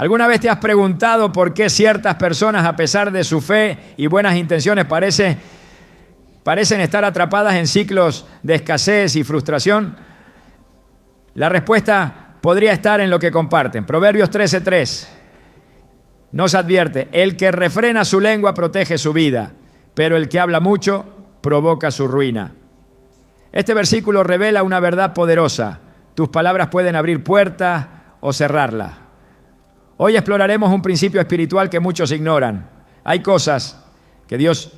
¿Alguna vez te has preguntado por qué ciertas personas, a pesar de su fe y buenas intenciones, parecen estar atrapadas en ciclos de escasez y frustración? La respuesta podría estar en lo que comparten. Proverbios 13:3 nos advierte: el que refrena su lengua protege su vida, pero el que habla mucho provoca su ruina. Este versículo revela una verdad poderosa. Tus palabras pueden abrir puertas o cerrarlas. Hoy exploraremos un principio espiritual que muchos ignoran. Hay cosas que Dios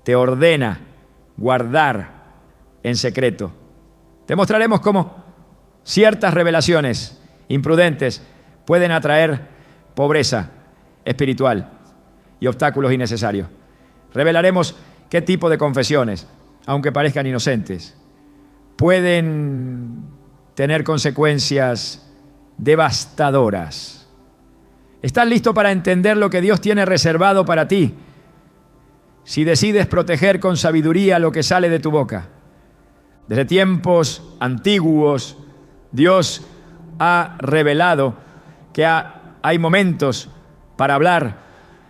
te ordena guardar en secreto. Te mostraremos cómo ciertas revelaciones imprudentes pueden atraer pobreza espiritual y obstáculos innecesarios. Revelaremos qué tipo de confesiones, aunque parezcan inocentes, pueden tener consecuencias devastadoras. ¿Estás listo para entender lo que Dios tiene reservado para ti si decides proteger con sabiduría lo que sale de tu boca? Desde tiempos antiguos, Dios ha revelado que hay momentos para hablar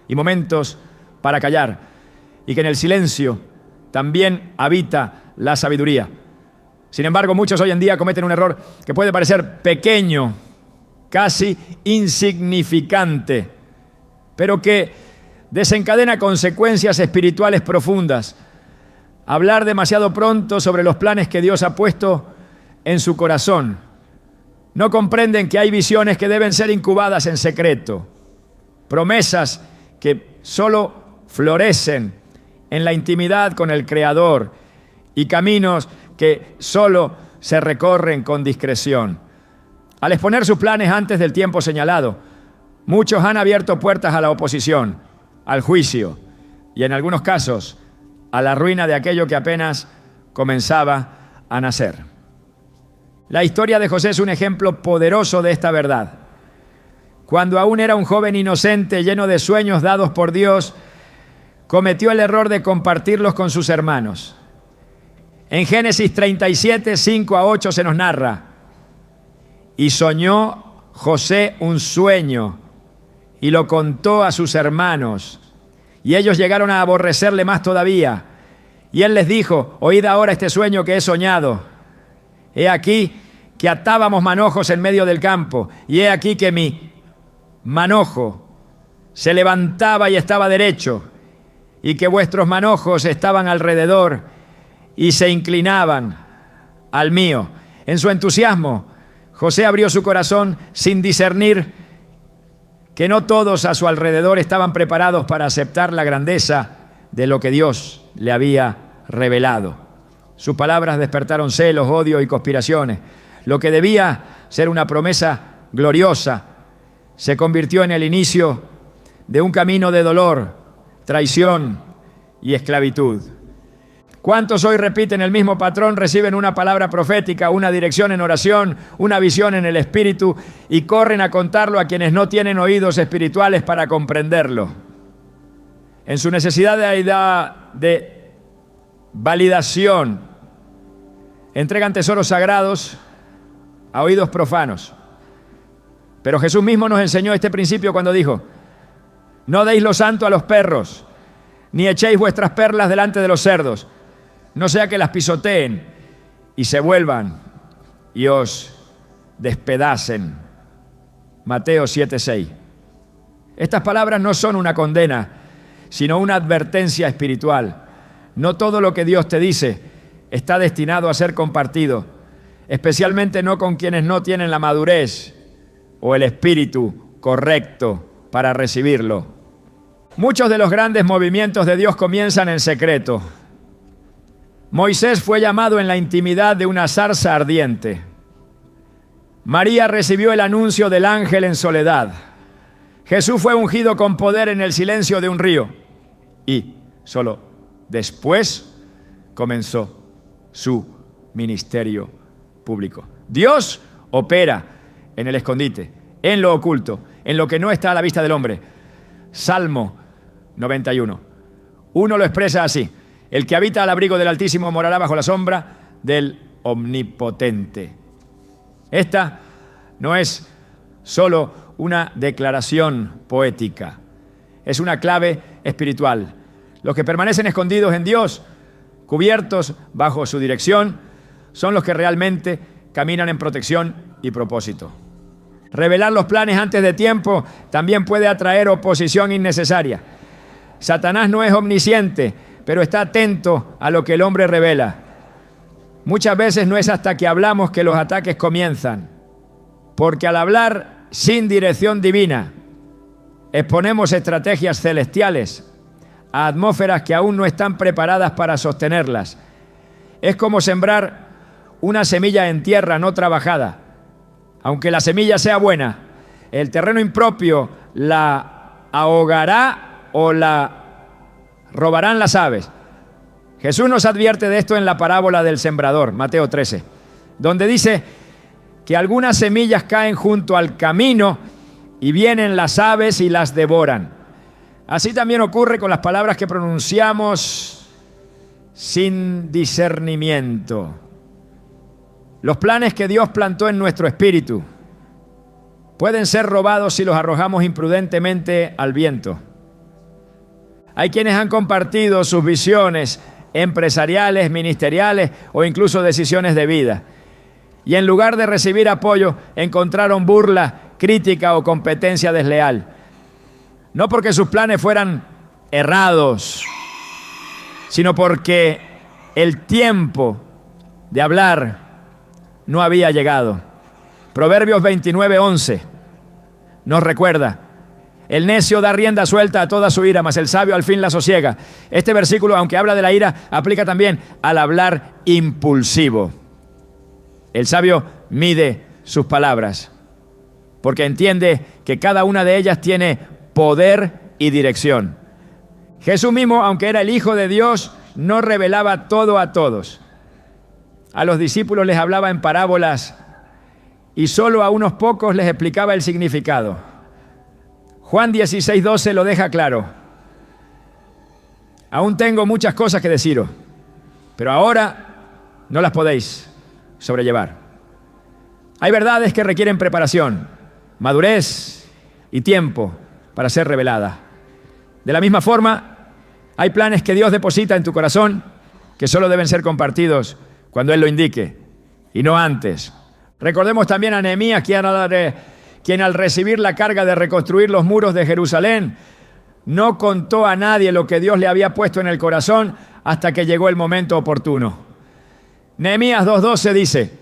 y momentos para callar, y que en el silencio también habita la sabiduría. Sin embargo, muchos hoy en día cometen un error que puede parecer pequeño, casi insignificante, pero que desencadena consecuencias espirituales profundas. Hablar demasiado pronto sobre los planes que Dios ha puesto en su corazón. No comprenden que hay visiones que deben ser incubadas en secreto, promesas que solo florecen en la intimidad con el Creador y caminos que solo se recorren con discreción. Al exponer sus planes antes del tiempo señalado, muchos han abierto puertas a la oposición, al juicio y en algunos casos a la ruina de aquello que apenas comenzaba a nacer. La historia de José es un ejemplo poderoso de esta verdad. Cuando aún era un joven inocente, lleno de sueños dados por Dios, cometió el error de compartirlos con sus hermanos. En Génesis 37, 5-8 se nos narra: y soñó José un sueño y lo contó a sus hermanos, y ellos llegaron a aborrecerle más todavía. Y él les dijo: oíd ahora este sueño que he soñado. He aquí que atábamos manojos en medio del campo, y he aquí que mi manojo se levantaba y estaba derecho, y que vuestros manojos estaban alrededor y se inclinaban al mío. En su entusiasmo, José abrió su corazón sin discernir que no todos a su alrededor estaban preparados para aceptar la grandeza de lo que Dios le había revelado. Sus palabras despertaron celos, odio y conspiraciones. Lo que debía ser una promesa gloriosa se convirtió en el inicio de un camino de dolor, traición y esclavitud. ¿Cuántos hoy repiten el mismo patrón, reciben una palabra profética, una dirección en oración, una visión en el espíritu y corren a contarlo a quienes no tienen oídos espirituales para comprenderlo? En su necesidad de validación, entregan tesoros sagrados a oídos profanos. Pero Jesús mismo nos enseñó este principio cuando dijo: no deis lo santo a los perros, ni echéis vuestras perlas delante de los cerdos, no sea que las pisoteen y se vuelvan y os despedacen. Mateo 7:6. Estas palabras no son una condena, sino una advertencia espiritual. No todo lo que Dios te dice está destinado a ser compartido, especialmente no con quienes no tienen la madurez o el espíritu correcto para recibirlo. Muchos de los grandes movimientos de Dios comienzan en secreto. Moisés fue llamado en la intimidad de una zarza ardiente. María recibió el anuncio del ángel en soledad. Jesús fue ungido con poder en el silencio de un río. Y solo después comenzó su ministerio público. Dios opera en el escondite, en lo oculto, en lo que no está a la vista del hombre. Salmo 91. Uno lo expresa así: el que habita al abrigo del Altísimo morará bajo la sombra del Omnipotente. Esta no es solo una declaración poética. Es una clave espiritual. Los que permanecen escondidos en Dios, cubiertos bajo su dirección, son los que realmente caminan en protección y propósito. Revelar los planes antes de tiempo también puede atraer oposición innecesaria. Satanás no es omnisciente, pero está atento a lo que el hombre revela. Muchas veces no es hasta que hablamos que los ataques comienzan, porque al hablar sin dirección divina, exponemos estrategias celestiales a atmósferas que aún no están preparadas para sostenerlas. Es como sembrar una semilla en tierra no trabajada. Aunque la semilla sea buena, el terreno impropio la ahogará o la robarán las aves. Jesús nos advierte de esto en la parábola del sembrador, Mateo 13, donde dice que algunas semillas caen junto al camino y vienen las aves y las devoran. Así también ocurre con las palabras que pronunciamos sin discernimiento. Los planes que Dios plantó en nuestro espíritu pueden ser robados si los arrojamos imprudentemente al viento. Hay quienes han compartido sus visiones empresariales, ministeriales o incluso decisiones de vida. Y en lugar de recibir apoyo, encontraron burla, crítica o competencia desleal. No porque sus planes fueran errados, sino porque el tiempo de hablar no había llegado. Proverbios 29:11 nos recuerda: el necio da rienda suelta a toda su ira, mas el sabio al fin la sosiega. Este versículo, aunque habla de la ira, aplica también al hablar impulsivo. El sabio mide sus palabras, porque entiende que cada una de ellas tiene poder y dirección. Jesús mismo, aunque era el Hijo de Dios, no revelaba todo a todos. A los discípulos les hablaba en parábolas y solo a unos pocos les explicaba el significado. Juan 16:12 lo deja claro. Aún tengo muchas cosas que deciros, pero ahora no las podéis sobrellevar. Hay verdades que requieren preparación, madurez y tiempo para ser reveladas. De la misma forma, hay planes que Dios deposita en tu corazón que solo deben ser compartidos cuando Él lo indique y no antes. Recordemos también a Nehemías, quien al recibir la carga de reconstruir los muros de Jerusalén, no contó a nadie lo que Dios le había puesto en el corazón hasta que llegó el momento oportuno. Nehemías 2:12 dice: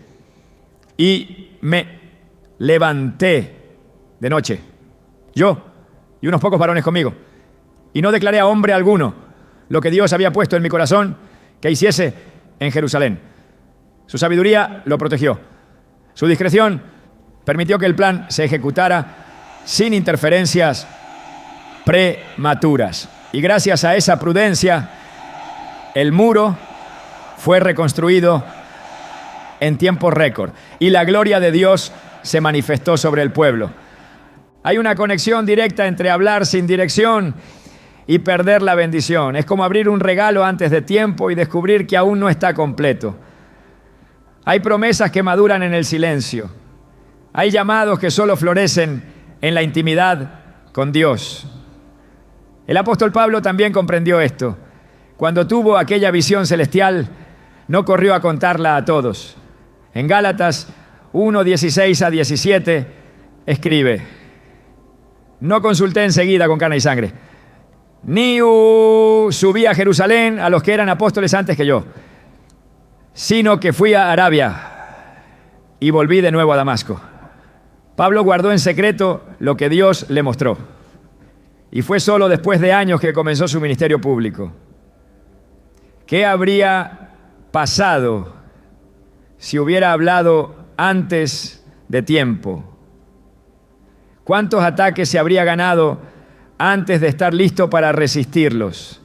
y me levanté de noche, yo y unos pocos varones conmigo, y no declaré a hombre alguno lo que Dios había puesto en mi corazón que hiciese en Jerusalén. Su sabiduría lo protegió. Su discreción permitió que el plan se ejecutara sin interferencias prematuras. Y gracias a esa prudencia, el muro fue reconstruido en tiempo récord y la gloria de Dios se manifestó sobre el pueblo. Hay una conexión directa entre hablar sin dirección y perder la bendición. Es como abrir un regalo antes de tiempo y descubrir que aún no está completo. Hay promesas que maduran en el silencio. Hay llamados que solo florecen en la intimidad con Dios. El apóstol Pablo también comprendió esto. Cuando tuvo aquella visión celestial, no corrió a contarla a todos. En Gálatas 1:16-17 escribe: no consulté enseguida con carne y sangre, ni subí a Jerusalén a los que eran apóstoles antes que yo, sino que fui a Arabia y volví de nuevo a Damasco. Pablo guardó en secreto lo que Dios le mostró. Y fue solo después de años que comenzó su ministerio público. ¿Qué habría pasado si hubiera hablado antes de tiempo? ¿Cuántos ataques se habría ganado antes de estar listo para resistirlos?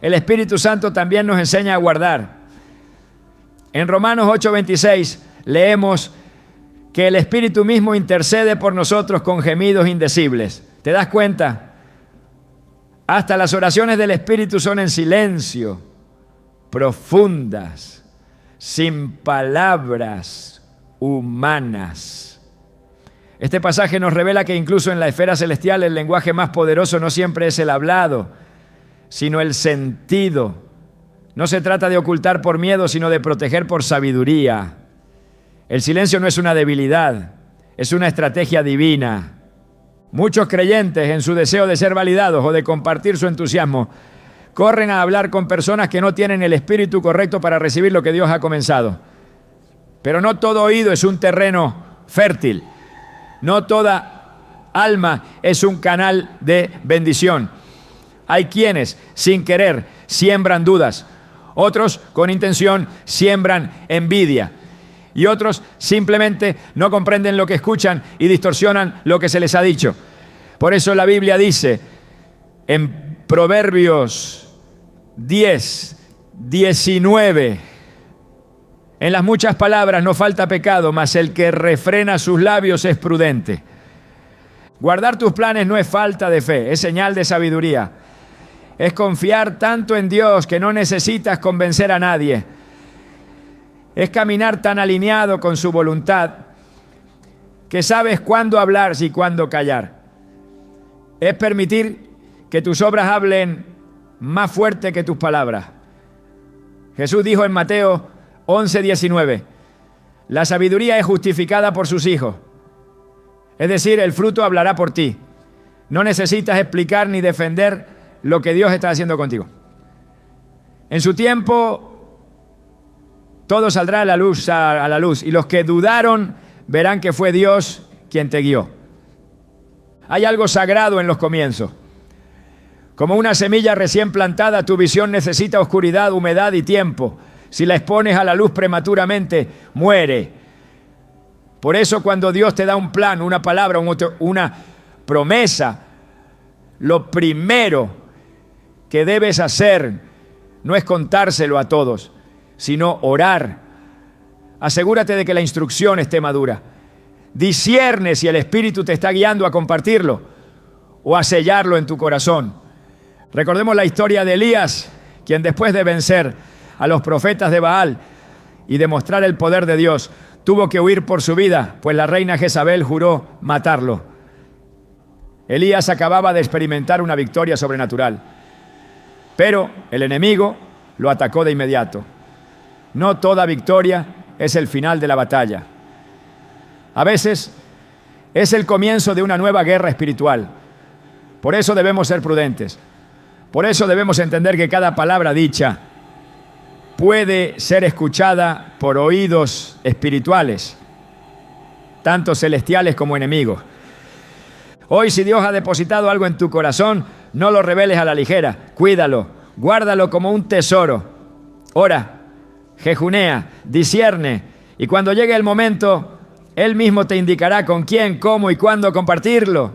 El Espíritu Santo también nos enseña a guardar. En Romanos 8:26 leemos que el Espíritu mismo intercede por nosotros con gemidos indecibles. ¿Te das cuenta? Hasta las oraciones del Espíritu son en silencio, profundas, sin palabras humanas. Este pasaje nos revela que incluso en la esfera celestial el lenguaje más poderoso no siempre es el hablado, sino el sentido. No se trata de ocultar por miedo, sino de proteger por sabiduría. El silencio no es una debilidad, es una estrategia divina. Muchos creyentes, en su deseo de ser validados o de compartir su entusiasmo, corren a hablar con personas que no tienen el espíritu correcto para recibir lo que Dios ha comenzado. Pero no todo oído es un terreno fértil. No toda alma es un canal de bendición. Hay quienes, sin querer, siembran dudas. Otros, con intención, siembran envidia. Y otros simplemente no comprenden lo que escuchan y distorsionan lo que se les ha dicho. Por eso la Biblia dice en Proverbios 10, 19, en las muchas palabras no falta pecado, mas el que refrena sus labios es prudente. Guardar tus planes no es falta de fe, es señal de sabiduría. Es confiar tanto en Dios que no necesitas convencer a nadie. Es caminar tan alineado con su voluntad que sabes cuándo hablar y cuándo callar. Es permitir que tus obras hablen más fuerte que tus palabras. Jesús dijo en Mateo 11:19, la sabiduría es justificada por sus hijos. Es decir, el fruto hablará por ti. No necesitas explicar ni defender lo que Dios está haciendo contigo. En su tiempo, todo saldrá a la luz, y los que dudaron verán que fue Dios quien te guió. Hay algo sagrado en los comienzos. Como una semilla recién plantada, tu visión necesita oscuridad, humedad y tiempo. Si la expones a la luz prematuramente, muere. Por eso cuando Dios te da un plan, una palabra, una promesa, lo primero que debes hacer no es contárselo a todos, sino orar. Asegúrate de que la instrucción esté madura. Discierne si el Espíritu te está guiando a compartirlo o a sellarlo en tu corazón. Recordemos la historia de Elías, quien después de vencer a los profetas de Baal y demostrar el poder de Dios, tuvo que huir por su vida, pues la reina Jezabel juró matarlo. Elías acababa de experimentar una victoria sobrenatural, pero el enemigo lo atacó de inmediato. No toda victoria es el final de la batalla. A veces es el comienzo de una nueva guerra espiritual. Por eso debemos ser prudentes. Por eso debemos entender que cada palabra dicha puede ser escuchada por oídos espirituales, tanto celestiales como enemigos. Hoy, si Dios ha depositado algo en tu corazón, no lo reveles a la ligera. Cuídalo, guárdalo como un tesoro. Ora, jejunea, discierne, y cuando llegue el momento, Él mismo te indicará con quién, cómo y cuándo compartirlo.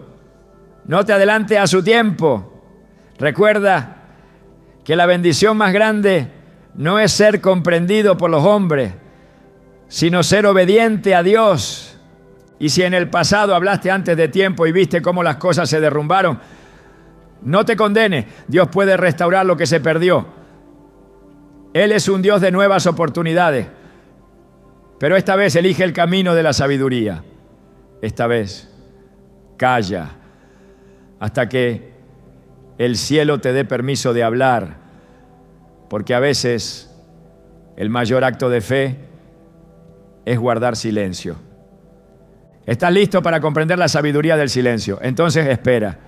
No te adelantes a su tiempo. Recuerda que la bendición más grande no es ser comprendido por los hombres, sino ser obediente a Dios. Y si en el pasado hablaste antes de tiempo y viste cómo las cosas se derrumbaron, no te condenes. Dios puede restaurar lo que se perdió. Él es un Dios de nuevas oportunidades. Pero esta vez elige el camino de la sabiduría. Esta vez calla hasta que el cielo te dé permiso de hablar, porque a veces el mayor acto de fe es guardar silencio. ¿Estás listo para comprender la sabiduría del silencio? Entonces espera,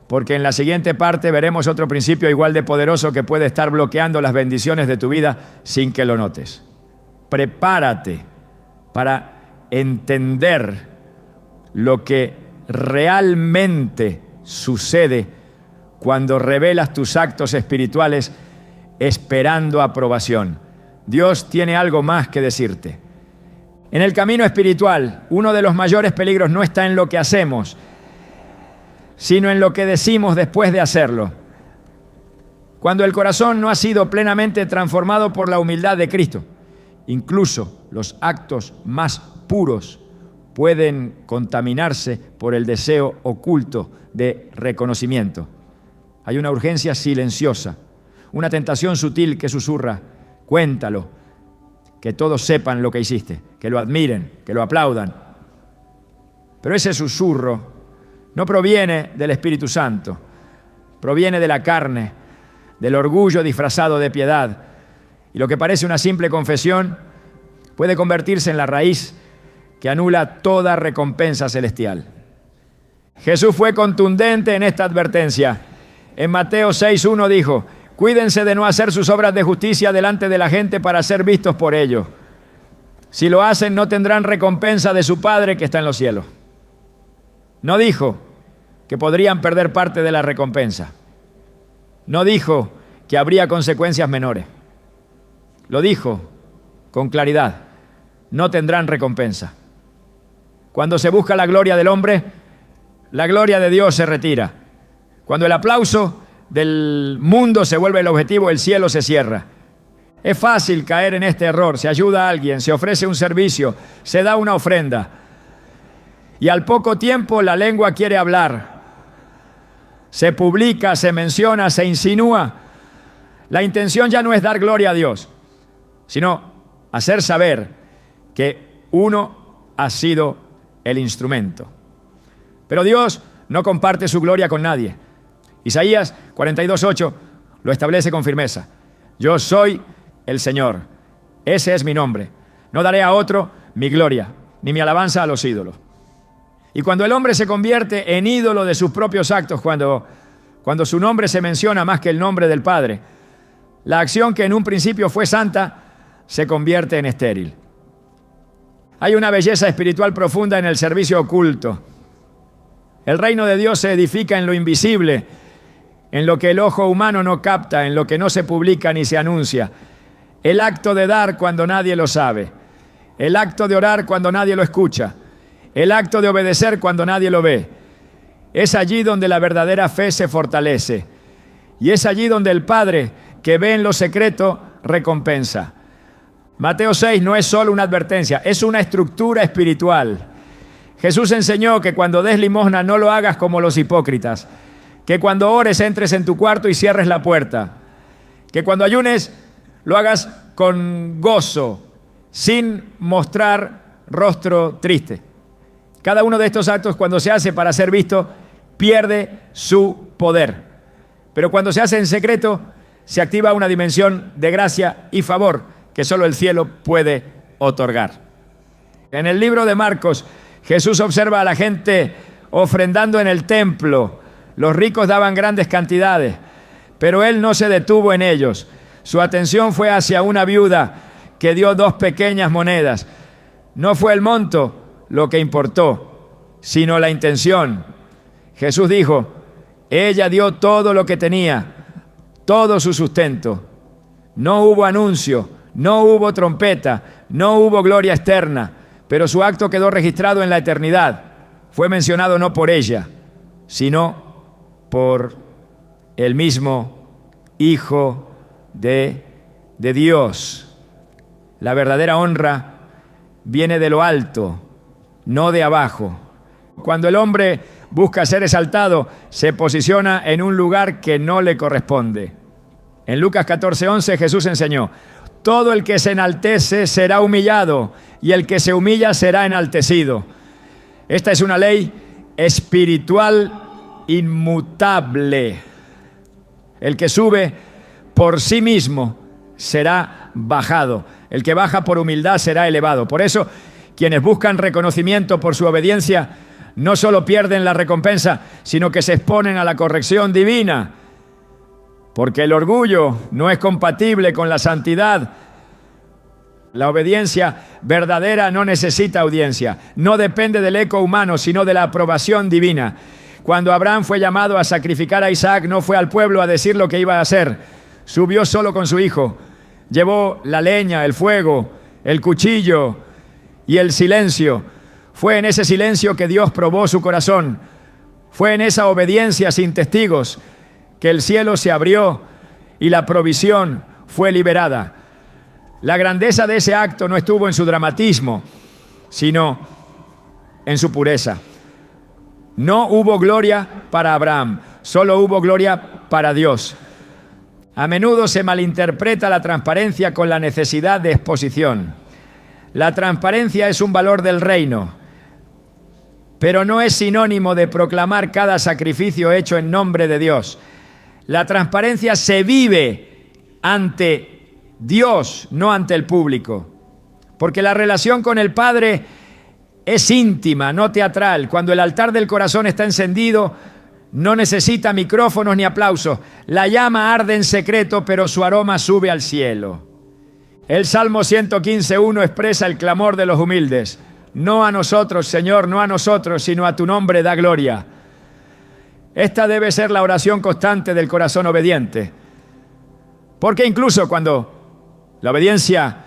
porque en la siguiente parte veremos otro principio igual de poderoso que puede estar bloqueando las bendiciones de tu vida sin que lo notes. Prepárate para entender lo que realmente sucede cuando revelas tus actos espirituales esperando aprobación. Dios tiene algo más que decirte. En el camino espiritual, uno de los mayores peligros no está en lo que hacemos, sino en lo que decimos después de hacerlo. Cuando el corazón no ha sido plenamente transformado por la humildad de Cristo, incluso los actos más puros pueden contaminarse por el deseo oculto de reconocimiento. Hay una urgencia silenciosa, una tentación sutil que susurra: cuéntalo, que todos sepan lo que hiciste, que lo admiren, que lo aplaudan. Pero ese susurro no proviene del Espíritu Santo, proviene de la carne, del orgullo disfrazado de piedad. Y lo que parece una simple confesión puede convertirse en la raíz que anula toda recompensa celestial. Jesús fue contundente en esta advertencia. En Mateo 6:1 dijo: cuídense de no hacer sus obras de justicia delante de la gente para ser vistos por ellos. Si lo hacen, no tendrán recompensa de su Padre que está en los cielos. No dijo que podrían perder parte de la recompensa. No dijo que habría consecuencias menores. Lo dijo con claridad: no tendrán recompensa. Cuando se busca la gloria del hombre, la gloria de Dios se retira. Cuando el aplauso del mundo se vuelve el objetivo, el cielo se cierra. Es fácil caer en este error. Se ayuda a alguien, se ofrece un servicio, se da una ofrenda. Y al poco tiempo la lengua quiere hablar. Se publica, se menciona, se insinúa. La intención ya no es dar gloria a Dios, sino hacer saber que uno ha sido el instrumento. Pero Dios no comparte su gloria con nadie. Isaías 42:8 lo establece con firmeza: yo soy el Señor, ese es mi nombre. No daré a otro mi gloria, ni mi alabanza a los ídolos. Y cuando el hombre se convierte en ídolo de sus propios actos, cuando su nombre se menciona más que el nombre del Padre, la acción que en un principio fue santa se convierte en estéril. Hay una belleza espiritual profunda en el servicio oculto. El reino de Dios se edifica en lo invisible, en lo que el ojo humano no capta, en lo que no se publica ni se anuncia. El acto de dar cuando nadie lo sabe. El acto de orar cuando nadie lo escucha. El acto de obedecer cuando nadie lo ve. Es allí donde la verdadera fe se fortalece. Y es allí donde el Padre, que ve en lo secreto, recompensa. Mateo 6 no es solo una advertencia, es una estructura espiritual. Jesús enseñó que cuando des limosna no lo hagas como los hipócritas, que cuando ores entres en tu cuarto y cierres la puerta, que cuando ayunes lo hagas con gozo, sin mostrar rostro triste. Cada uno de estos actos, cuando se hace para ser visto, pierde su poder. Pero cuando se hace en secreto, se activa una dimensión de gracia y favor que solo el cielo puede otorgar. En el libro de Marcos, Jesús observa a la gente ofrendando en el templo. Los ricos daban grandes cantidades, pero él no se detuvo en ellos. Su atención fue hacia una viuda que dio 2 pequeñas monedas. No fue el monto lo que importó, sino la intención. Jesús dijo: ella dio todo lo que tenía, todo su sustento. No hubo anuncio, no hubo trompeta, no hubo gloria externa, pero su acto quedó registrado en la eternidad. Fue mencionado no por ella, sino por el mismo Hijo de Dios. La verdadera honra viene de lo alto, no de abajo. Cuando el hombre busca ser exaltado, se posiciona en un lugar que no le corresponde. En Lucas 14:11 Jesús enseñó: todo el que se enaltece será humillado, y el que se humilla será enaltecido. Esta es una ley espiritual inmutable. El que sube por sí mismo será bajado. El que baja por humildad será elevado. Por eso, quienes buscan reconocimiento por su obediencia no solo pierden la recompensa, sino que se exponen a la corrección divina. Porque el orgullo no es compatible con la santidad. La obediencia verdadera no necesita audiencia. No depende del eco humano, sino de la aprobación divina. Cuando Abraham fue llamado a sacrificar a Isaac, no fue al pueblo a decir lo que iba a hacer. Subió solo con su hijo. Llevó la leña, el fuego, el cuchillo y el silencio. Fue en ese silencio que Dios probó su corazón. Fue en esa obediencia sin testigos que el cielo se abrió y la provisión fue liberada. La grandeza de ese acto no estuvo en su dramatismo, sino en su pureza. No hubo gloria para Abraham, solo hubo gloria para Dios. A menudo se malinterpreta la transparencia con la necesidad de exposición. La transparencia es un valor del reino. pero no es sinónimo de proclamar cada sacrificio hecho en nombre de Dios. La transparencia se vive ante Dios, no ante el público, porque la relación con el Padre es íntima, no teatral. Cuando el altar del corazón está encendido, no necesita micrófonos ni aplausos. La llama arde en secreto, pero su aroma sube al cielo. El Salmo 115:1 expresa el clamor de los humildes. No a nosotros, Señor, no a nosotros, sino a tu nombre da gloria. Esta debe ser la oración constante del corazón obediente. Porque incluso cuando la obediencia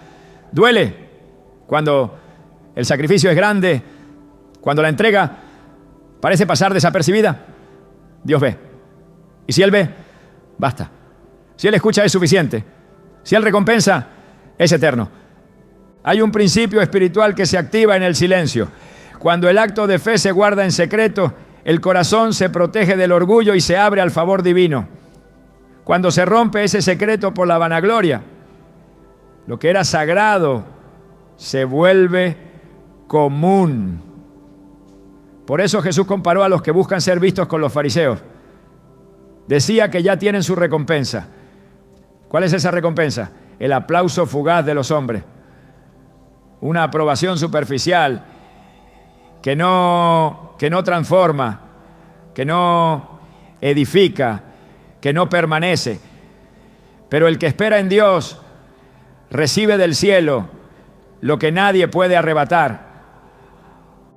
duele, cuando el sacrificio es grande, cuando la entrega parece pasar desapercibida, Dios ve. Y si Él ve, basta. Si Él escucha, es suficiente. Si Él recompensa, es eterno. Hay un principio espiritual que se activa en el silencio. Cuando el acto de fe se guarda en secreto, el corazón se protege del orgullo y se abre al favor divino. Cuando se rompe ese secreto por la vanagloria, lo que era sagrado se vuelve común. Por eso Jesús comparó a los que buscan ser vistos con los fariseos. Decía que ya tienen su recompensa. ¿Cuál es esa recompensa? El aplauso fugaz de los hombres. Una aprobación superficial que no transforma, que no edifica, que no permanece. Pero el que espera en Dios recibe del cielo lo que nadie puede arrebatar.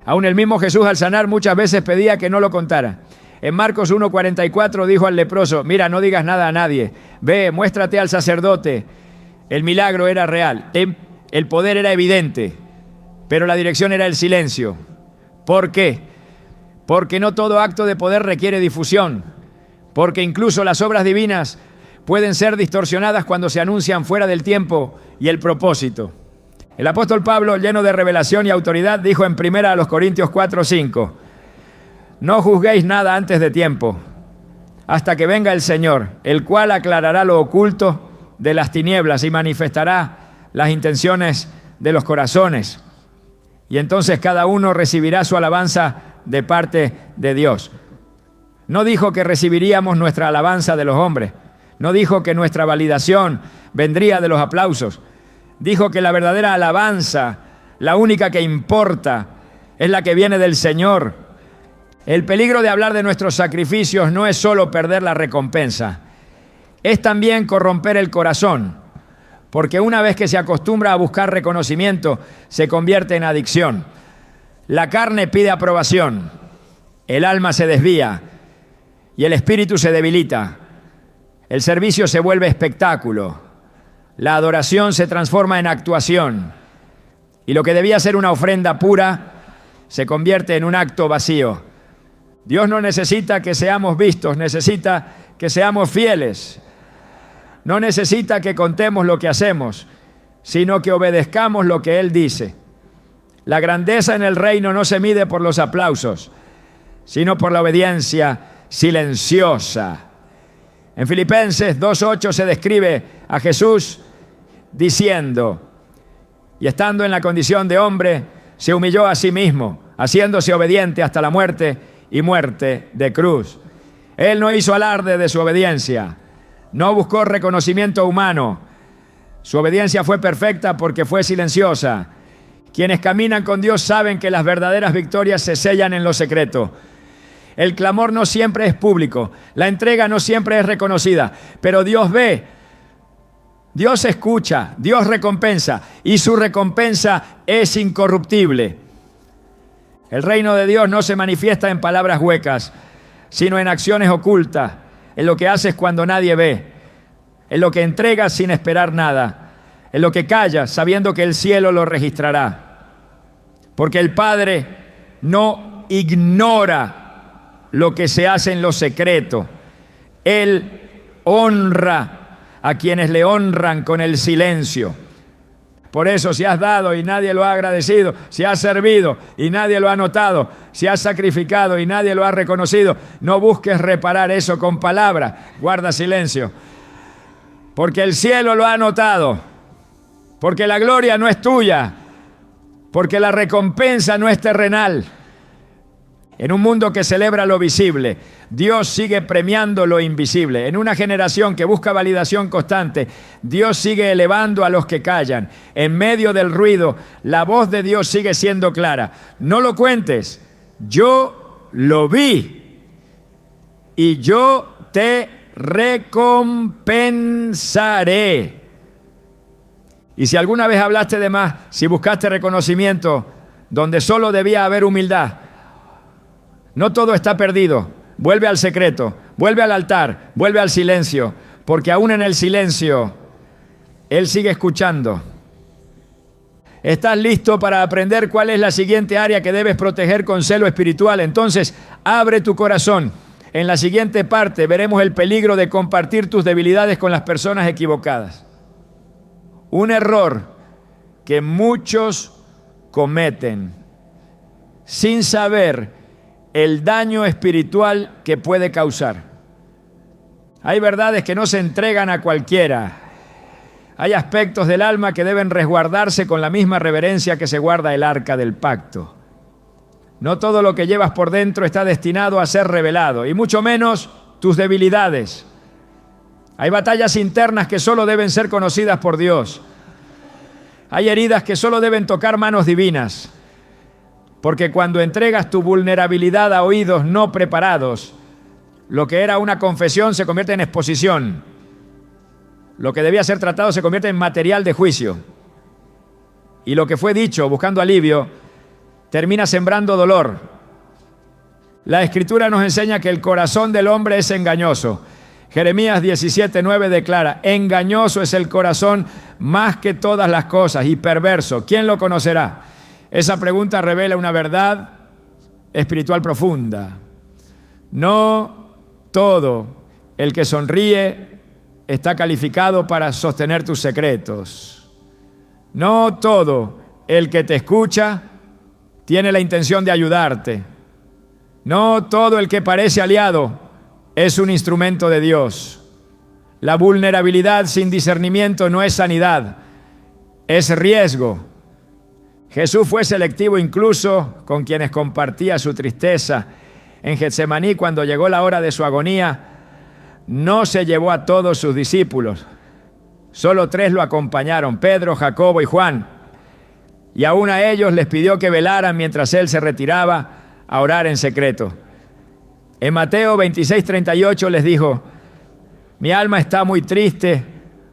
Aún el mismo Jesús al sanar muchas veces pedía que no lo contara. En Marcos 1:44 dijo al leproso: mira, no digas nada a nadie, ve, muéstrate al sacerdote. El milagro era real, el poder era evidente, pero la dirección era el silencio. ¿Por qué? Porque no todo acto de poder requiere difusión, porque incluso las obras divinas pueden ser distorsionadas cuando se anuncian fuera del tiempo y el propósito. El apóstol Pablo, lleno de revelación y autoridad, dijo en 1 Corintios 4:5: no juzguéis nada antes de tiempo, hasta que venga el Señor, el cual aclarará lo oculto de las tinieblas y manifestará las intenciones de los corazones. Y entonces cada uno recibirá su alabanza de parte de Dios. No dijo que recibiríamos nuestra alabanza de los hombres. No dijo que nuestra validación vendría de los aplausos. Dijo que la verdadera alabanza, la única que importa, es la que viene del Señor. El peligro de hablar de nuestros sacrificios no es solo perder la recompensa, es también corromper el corazón, porque una vez que se acostumbra a buscar reconocimiento, se convierte en adicción. La carne pide aprobación, el alma se desvía y el espíritu se debilita. El servicio se vuelve espectáculo, la adoración se transforma en actuación y lo que debía ser una ofrenda pura se convierte en un acto vacío. Dios no necesita que seamos vistos, necesita que seamos fieles. No necesita que contemos lo que hacemos, sino que obedezcamos lo que Él dice. La grandeza en el reino no se mide por los aplausos, sino por la obediencia silenciosa. En Filipenses 2:8 se describe a Jesús diciendo: y estando en la condición de hombre, se humilló a sí mismo, haciéndose obediente hasta la muerte y muerte de cruz. Él no hizo alarde de su obediencia, no buscó reconocimiento humano. Su obediencia fue perfecta porque fue silenciosa. Quienes caminan con Dios saben que las verdaderas victorias se sellan en lo secreto. El clamor no siempre es público, la entrega no siempre es reconocida, pero Dios ve, Dios escucha, Dios recompensa y su recompensa es incorruptible. El reino de Dios no se manifiesta en palabras huecas, sino en acciones ocultas, en lo que haces cuando nadie ve, en lo que entregas sin esperar nada, en lo que callas sabiendo que el cielo lo registrará. Porque el Padre no ignora lo que se hace en lo secreto. Él honra a quienes le honran con el silencio. Por eso, si has dado y nadie lo ha agradecido, si has servido y nadie lo ha notado, si has sacrificado y nadie lo ha reconocido, no busques reparar eso con palabras, guarda silencio. Porque el cielo lo ha notado, porque la gloria no es tuya, porque la recompensa no es terrenal, En un mundo que celebra lo visible, Dios sigue premiando lo invisible. En una generación que busca validación constante, Dios sigue elevando a los que callan. En medio del ruido, la voz de Dios sigue siendo clara. No lo cuentes, yo lo vi y yo te recompensaré. Y si alguna vez hablaste de más, si buscaste reconocimiento donde solo debía haber humildad, no todo está perdido. Vuelve al secreto, vuelve al altar, vuelve al silencio, porque aún en el silencio, Él sigue escuchando. ¿Estás listo para aprender cuál es la siguiente área que debes proteger con celo espiritual? Entonces, abre tu corazón. En la siguiente parte veremos el peligro de compartir tus debilidades con las personas equivocadas. Un error que muchos cometen sin saber el daño espiritual que puede causar. Hay verdades que no se entregan a cualquiera. Hay aspectos del alma que deben resguardarse con la misma reverencia que se guarda el arca del pacto. No todo lo que llevas por dentro está destinado a ser revelado, y mucho menos tus debilidades. Hay batallas internas que solo deben ser conocidas por Dios. Hay heridas que solo deben tocar manos divinas. Porque cuando entregas tu vulnerabilidad a oídos no preparados, lo que era una confesión se convierte en exposición. Lo que debía ser tratado se convierte en material de juicio. Y lo que fue dicho buscando alivio termina sembrando dolor. La Escritura nos enseña que el corazón del hombre es engañoso. Jeremías 17:9 declara: engañoso es el corazón más que todas las cosas y perverso. ¿Quién lo conocerá? Esa pregunta revela una verdad espiritual profunda. No todo el que sonríe está calificado para sostener tus secretos. No todo el que te escucha tiene la intención de ayudarte. No todo el que parece aliado es un instrumento de Dios. La vulnerabilidad sin discernimiento no es sanidad, es riesgo. Jesús fue selectivo incluso con quienes compartía su tristeza. En Getsemaní, cuando llegó la hora de su agonía, no se llevó a todos sus discípulos. Solo 3 lo acompañaron: Pedro, Jacobo y Juan. Y aún a ellos les pidió que velaran mientras Él se retiraba a orar en secreto. En Mateo 26:38 les dijo: mi alma está muy triste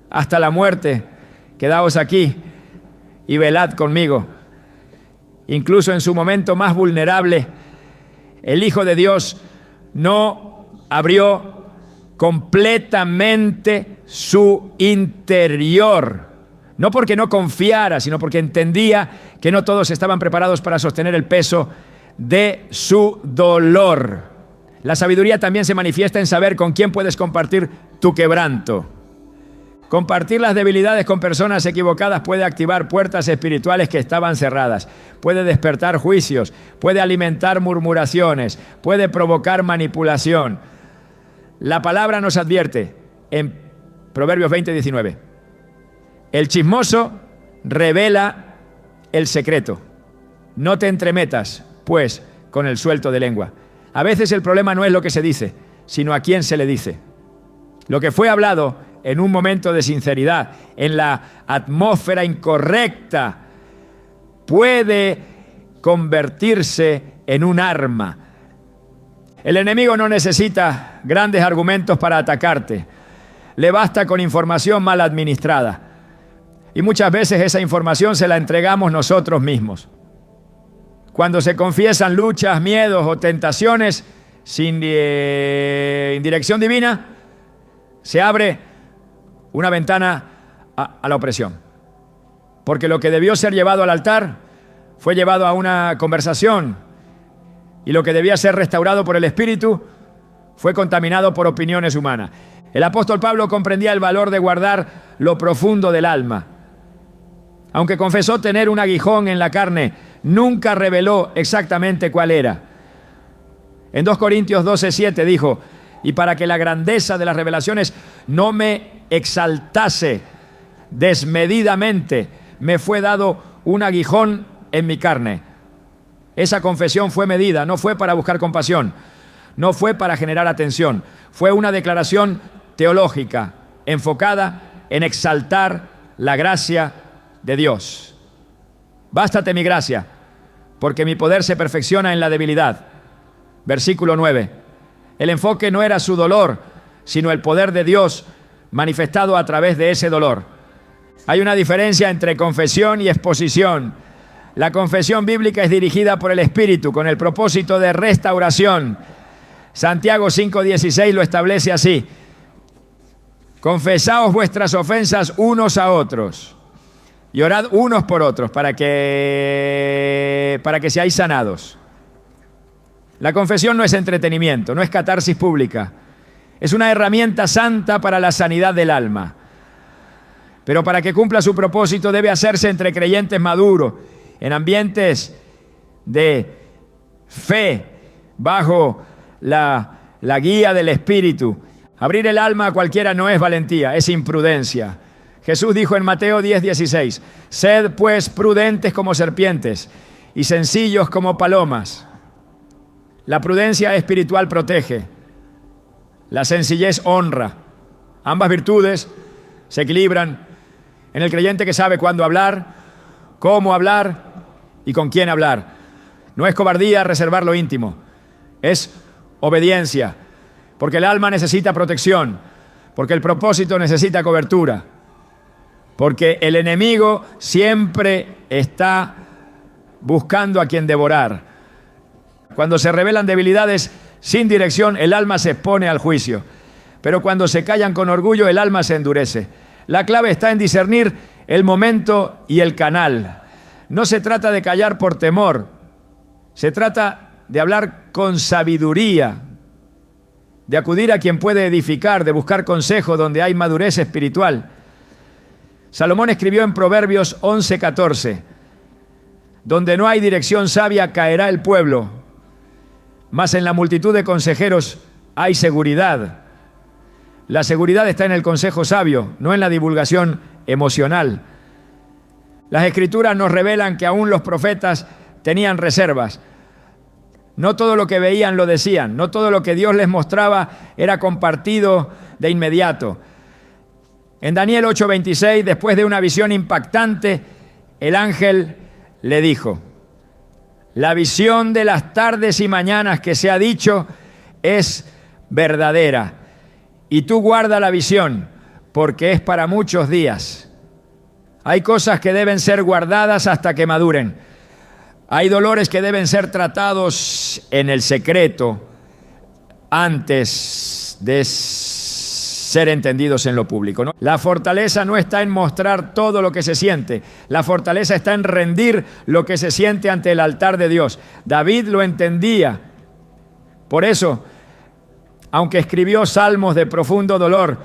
hasta la muerte. Quedaos aquí y velad conmigo. Incluso en su momento más vulnerable, el Hijo de Dios no abrió completamente su interior. No porque no confiara, sino porque entendía que no todos estaban preparados para sostener el peso de su dolor. La sabiduría también se manifiesta en saber con quién puedes compartir tu quebranto. Compartir las debilidades con personas equivocadas puede activar puertas espirituales que estaban cerradas, puede despertar juicios, puede alimentar murmuraciones, puede provocar manipulación. La palabra nos advierte en Proverbios 20:19. El chismoso revela el secreto. No te entremetas, pues, con el suelto de lengua. A veces el problema no es lo que se dice, sino a quién se le dice. Lo que fue hablado en un momento de sinceridad, en la atmósfera incorrecta, puede convertirse en un arma. El enemigo no necesita grandes argumentos para atacarte. Le basta con información mal administrada. Y muchas veces esa información se la entregamos nosotros mismos. Cuando se confiesan luchas, miedos o tentaciones sin dirección divina, se abre una ventana a la opresión. Porque lo que debió ser llevado al altar fue llevado a una conversación, y lo que debía ser restaurado por el Espíritu fue contaminado por opiniones humanas. El apóstol Pablo comprendía el valor de guardar lo profundo del alma. Aunque confesó tener un aguijón en la carne, nunca reveló exactamente cuál era. En 2 Corintios 12:7 dijo: y para que la grandeza de las revelaciones no me exaltase desmedidamente, me fue dado un aguijón en mi carne. Esa confesión fue medida, no fue para buscar compasión, no fue para generar atención, fue una declaración teológica enfocada en exaltar la gracia de Dios. Bástate mi gracia, porque mi poder se perfecciona en la debilidad. Versículo 9. El enfoque no era su dolor, sino el poder de Dios manifestado a través de ese dolor. Hay una diferencia entre confesión y exposición. La confesión bíblica es dirigida por el Espíritu con el propósito de restauración. Santiago 5:16 lo establece así: confesaos vuestras ofensas unos a otros y orad unos por otros para que seáis sanados. La confesión no es entretenimiento, no es catarsis pública. Es una herramienta santa para la sanidad del alma. Pero para que cumpla su propósito debe hacerse entre creyentes maduros, en ambientes de fe, bajo la guía del Espíritu. Abrir el alma a cualquiera no es valentía, es imprudencia. Jesús dijo en Mateo 10:16, sed pues prudentes como serpientes y sencillos como palomas. La prudencia espiritual protege, la sencillez honra. Ambas virtudes se equilibran en el creyente que sabe cuándo hablar, cómo hablar y con quién hablar. No es cobardía reservar lo íntimo, es obediencia, porque el alma necesita protección, porque el propósito necesita cobertura, porque el enemigo siempre está buscando a quien devorar. Cuando se revelan debilidades sin dirección, el alma se expone al juicio, pero cuando se callan con orgullo, el alma se endurece. La clave está en discernir el momento y el canal. No se trata de callar por temor, se trata de hablar con sabiduría, de acudir a quien puede edificar, de buscar consejo donde hay madurez espiritual. Salomón escribió en Proverbios 11:14, donde no hay dirección sabia caerá el pueblo, mas en la multitud de consejeros hay seguridad. La seguridad está en el consejo sabio, no en la divulgación emocional. Las Escrituras nos revelan que aún los profetas tenían reservas. No todo lo que veían lo decían, no todo lo que Dios les mostraba era compartido de inmediato. En Daniel 8:26, después de una visión impactante, el ángel le dijo: la visión de las tardes y mañanas que se ha dicho es verdadera, y tú guarda la visión, porque es para muchos días. Hay cosas que deben ser guardadas hasta que maduren. Hay dolores que deben ser tratados en el secreto antes de ser entendidos en lo público, ¿no? La fortaleza no está en mostrar todo lo que se siente. La fortaleza está en rendir lo que se siente ante el altar de Dios. David lo entendía. Por eso, aunque escribió salmos de profundo dolor,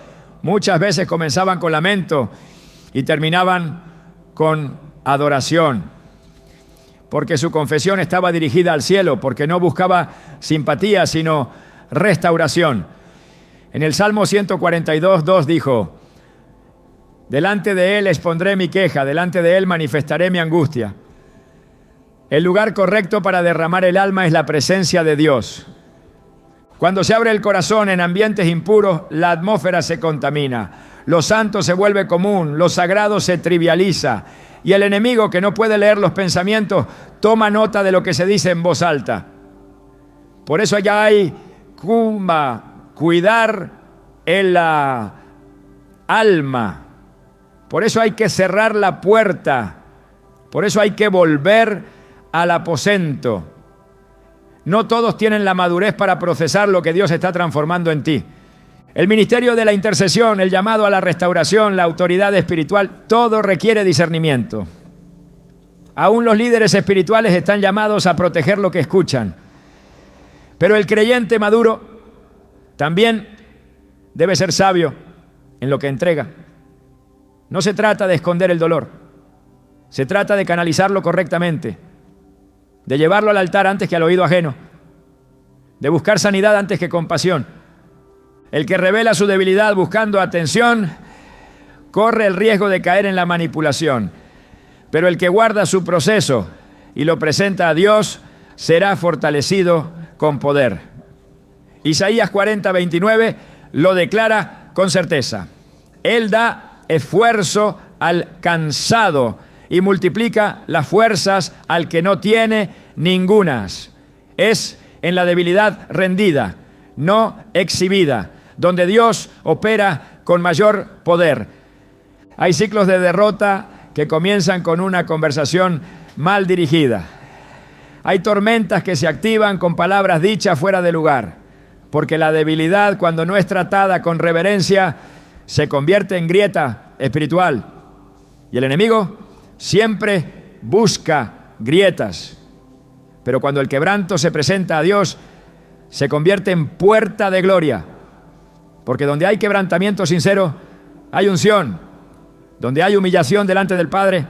muchas veces comenzaban con lamento y terminaban con adoración, porque su confesión estaba dirigida al cielo, porque no buscaba simpatía, sino restauración. En el Salmo 142:2 dijo: delante de él expondré mi queja, delante de él manifestaré mi angustia. El lugar correcto para derramar el alma es la presencia de Dios. Cuando se abre el corazón en ambientes impuros, la atmósfera se contamina, lo santo se vuelve común, lo sagrado se trivializa, y el enemigo, que no puede leer los pensamientos, toma nota de lo que se dice en voz alta. Por eso allá hay cuidar en la alma. Por eso hay que cerrar la puerta. Por eso hay que volver al aposento. No todos tienen la madurez para procesar lo que Dios está transformando en ti. El ministerio de la intercesión, el llamado a la restauración, la autoridad espiritual, todo requiere discernimiento. Aún los líderes espirituales están llamados a proteger lo que escuchan. Pero el creyente maduro también debe ser sabio en lo que entrega. No se trata de esconder el dolor, se trata de canalizarlo correctamente, de llevarlo al altar antes que al oído ajeno, de buscar sanidad antes que compasión. El que revela su debilidad buscando atención corre el riesgo de caer en la manipulación, pero el que guarda su proceso y lo presenta a Dios será fortalecido con poder. Isaías 40:29 lo declara con certeza. Él da esfuerzo al cansado y multiplica las fuerzas al que no tiene ningunas. Es en la debilidad rendida, no exhibida, donde Dios opera con mayor poder. Hay ciclos de derrota que comienzan con una conversación mal dirigida. Hay tormentas que se activan con palabras dichas fuera de lugar, porque la debilidad, cuando no es tratada con reverencia, se convierte en grieta espiritual. Y el enemigo siempre busca grietas. Pero cuando el quebranto se presenta a Dios, se convierte en puerta de gloria. Porque donde hay quebrantamiento sincero, hay unción. Donde hay humillación delante del Padre,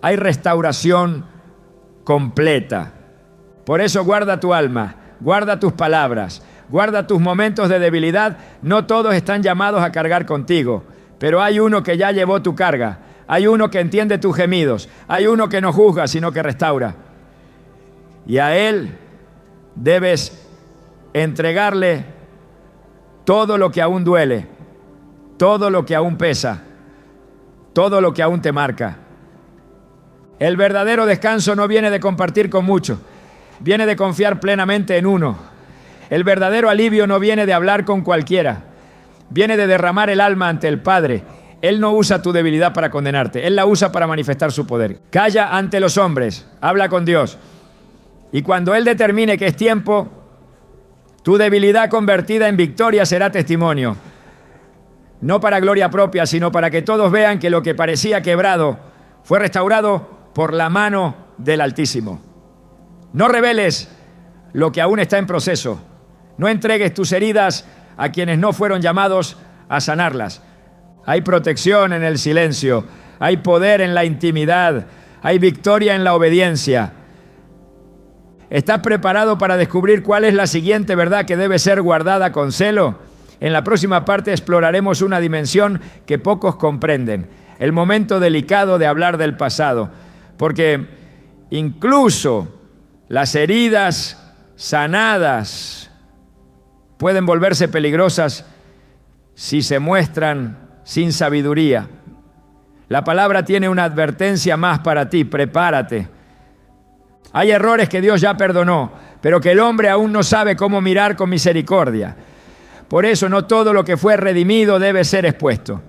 hay restauración completa. Por eso guarda tu alma, guarda tus palabras, guarda tus momentos de debilidad. No todos están llamados a cargar contigo, pero hay uno que ya llevó tu carga. Hay uno que entiende tus gemidos. Hay uno que no juzga, sino que restaura. Y a Él debes entregarle todo lo que aún duele, todo lo que aún pesa, todo lo que aún te marca. El verdadero descanso no viene de compartir con muchos, viene de confiar plenamente en uno. El verdadero alivio no viene de hablar con cualquiera, viene de derramar el alma ante el Padre. Él no usa tu debilidad para condenarte, Él la usa para manifestar su poder. Calla ante los hombres, habla con Dios. Y cuando Él determine que es tiempo, tu debilidad convertida en victoria será testimonio. No para gloria propia, sino para que todos vean que lo que parecía quebrado fue restaurado por la mano del Altísimo. No reveles lo que aún está en proceso. No entregues tus heridas a quienes no fueron llamados a sanarlas. Hay protección en el silencio, hay poder en la intimidad, hay victoria en la obediencia. ¿Estás preparado para descubrir cuál es la siguiente verdad que debe ser guardada con celo? En la próxima parte exploraremos una dimensión que pocos comprenden, el momento delicado de hablar del pasado, porque incluso las heridas sanadas pueden volverse peligrosas si se muestran sin sabiduría. La palabra tiene una advertencia más para ti: prepárate. Hay errores que Dios ya perdonó, pero que el hombre aún no sabe cómo mirar con misericordia. Por eso no todo lo que fue redimido debe ser expuesto.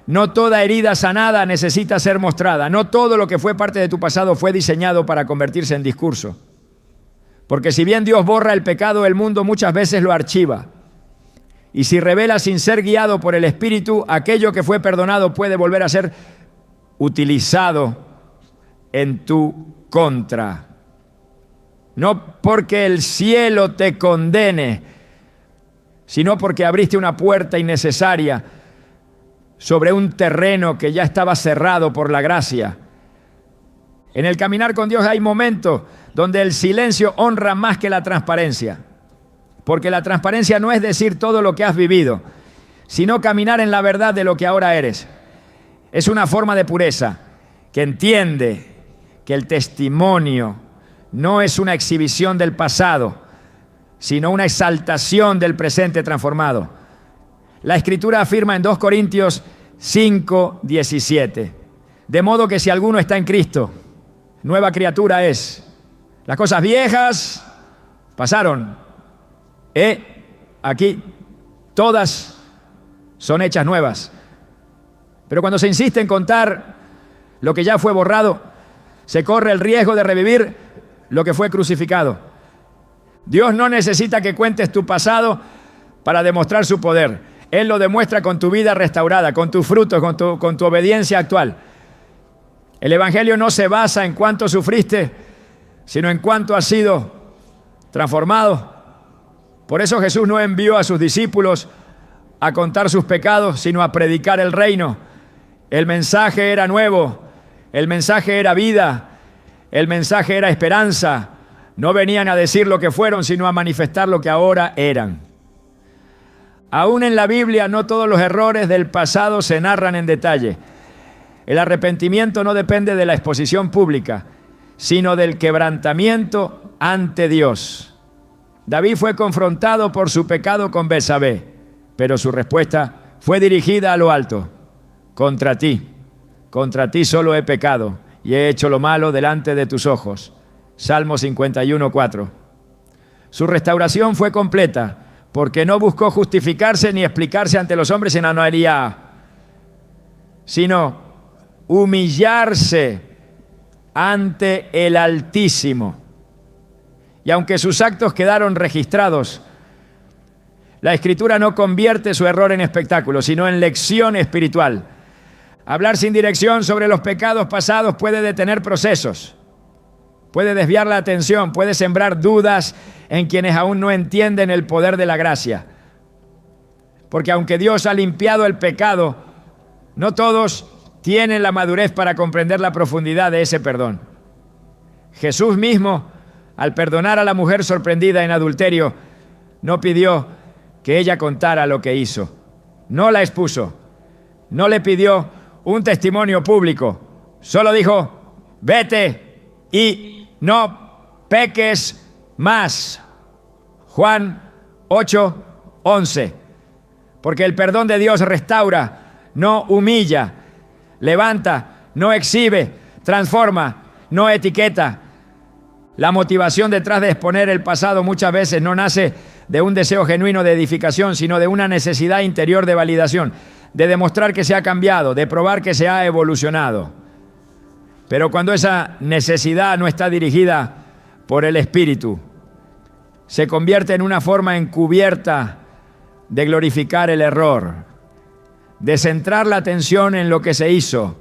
No toda herida sanada necesita ser mostrada. No todo lo que fue parte de tu pasado fue diseñado para convertirse en discurso. Porque si bien Dios borra el pecado, el mundo muchas veces lo archiva. Y si revela sin ser guiado por el Espíritu, aquello que fue perdonado puede volver a ser utilizado en tu contra. No porque el cielo te condene, sino porque abriste una puerta innecesaria sobre un terreno que ya estaba cerrado por la gracia. En el caminar con Dios hay momentos donde el silencio honra más que la transparencia, porque la transparencia no es decir todo lo que has vivido, sino caminar en la verdad de lo que ahora eres. Es una forma de pureza que entiende que el testimonio no es una exhibición del pasado, sino una exaltación del presente transformado. La Escritura afirma en 2 Corintios 5:17, de modo que si alguno está en Cristo, nueva criatura es. Las cosas viejas pasaron. Aquí todas son hechas nuevas. Pero cuando se insiste en contar lo que ya fue borrado, se corre el riesgo de revivir lo que fue crucificado. Dios no necesita que cuentes tu pasado para demostrar su poder. Él lo demuestra con tu vida restaurada, con tus frutos, con tu obediencia actual. El Evangelio no se basa en cuánto sufriste, sino en cuánto has sido transformado. Por eso Jesús no envió a sus discípulos a contar sus pecados, sino a predicar el reino. El mensaje era nuevo, el mensaje era vida, el mensaje era esperanza. No venían a decir lo que fueron, sino a manifestar lo que ahora eran. Aún en la Biblia no todos los errores del pasado se narran en detalle. El arrepentimiento no depende de la exposición pública, sino del quebrantamiento ante Dios. David fue confrontado por su pecado con Betsabé, pero su respuesta fue dirigida a lo alto. Contra ti solo he pecado y he hecho lo malo delante de tus ojos. Salmo 51:4. Su restauración fue completa porque no buscó justificarse ni explicarse ante los hombres en anualidad, sino humillarse ante el Altísimo. Y aunque sus actos quedaron registrados, la Escritura no convierte su error en espectáculo, sino en lección espiritual. Hablar sin dirección sobre los pecados pasados puede detener procesos, puede desviar la atención, puede sembrar dudas en quienes aún no entienden el poder de la gracia. Porque aunque Dios ha limpiado el pecado, no todos tienen la madurez para comprender la profundidad de ese perdón. Jesús mismo, al perdonar a la mujer sorprendida en adulterio, no pidió que ella contara lo que hizo. No la expuso. No le pidió un testimonio público. Solo dijo: vete y no peques más. Juan 8:11. Porque el perdón de Dios restaura, no humilla, levanta, no exhibe, transforma, no etiqueta. La motivación detrás de exponer el pasado muchas veces no nace de un deseo genuino de edificación, sino de una necesidad interior de validación, de demostrar que se ha cambiado, de probar que se ha evolucionado. Pero cuando esa necesidad no está dirigida por el Espíritu, se convierte en una forma encubierta de glorificar el error, de centrar la atención en lo que se hizo,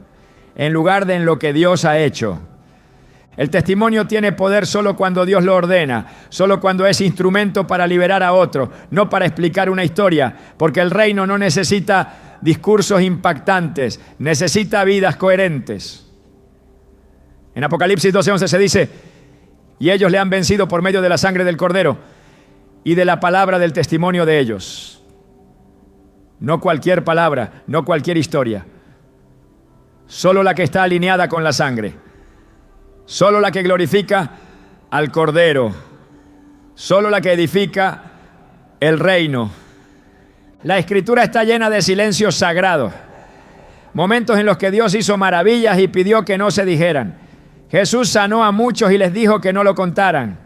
en lugar de en lo que Dios ha hecho. El testimonio tiene poder solo cuando Dios lo ordena, solo cuando es instrumento para liberar a otro, no para explicar una historia, porque el reino no necesita discursos impactantes, necesita vidas coherentes. En Apocalipsis 12:11 se dice: y ellos le han vencido por medio de la sangre del Cordero y de la palabra del testimonio de ellos. No cualquier palabra, no cualquier historia, solo la que está alineada con la sangre. Solo la que glorifica al Cordero, solo la que edifica el reino. La Escritura está llena de silencios sagrados, momentos en los que Dios hizo maravillas y pidió que no se dijeran. Jesús sanó a muchos y les dijo que no lo contaran,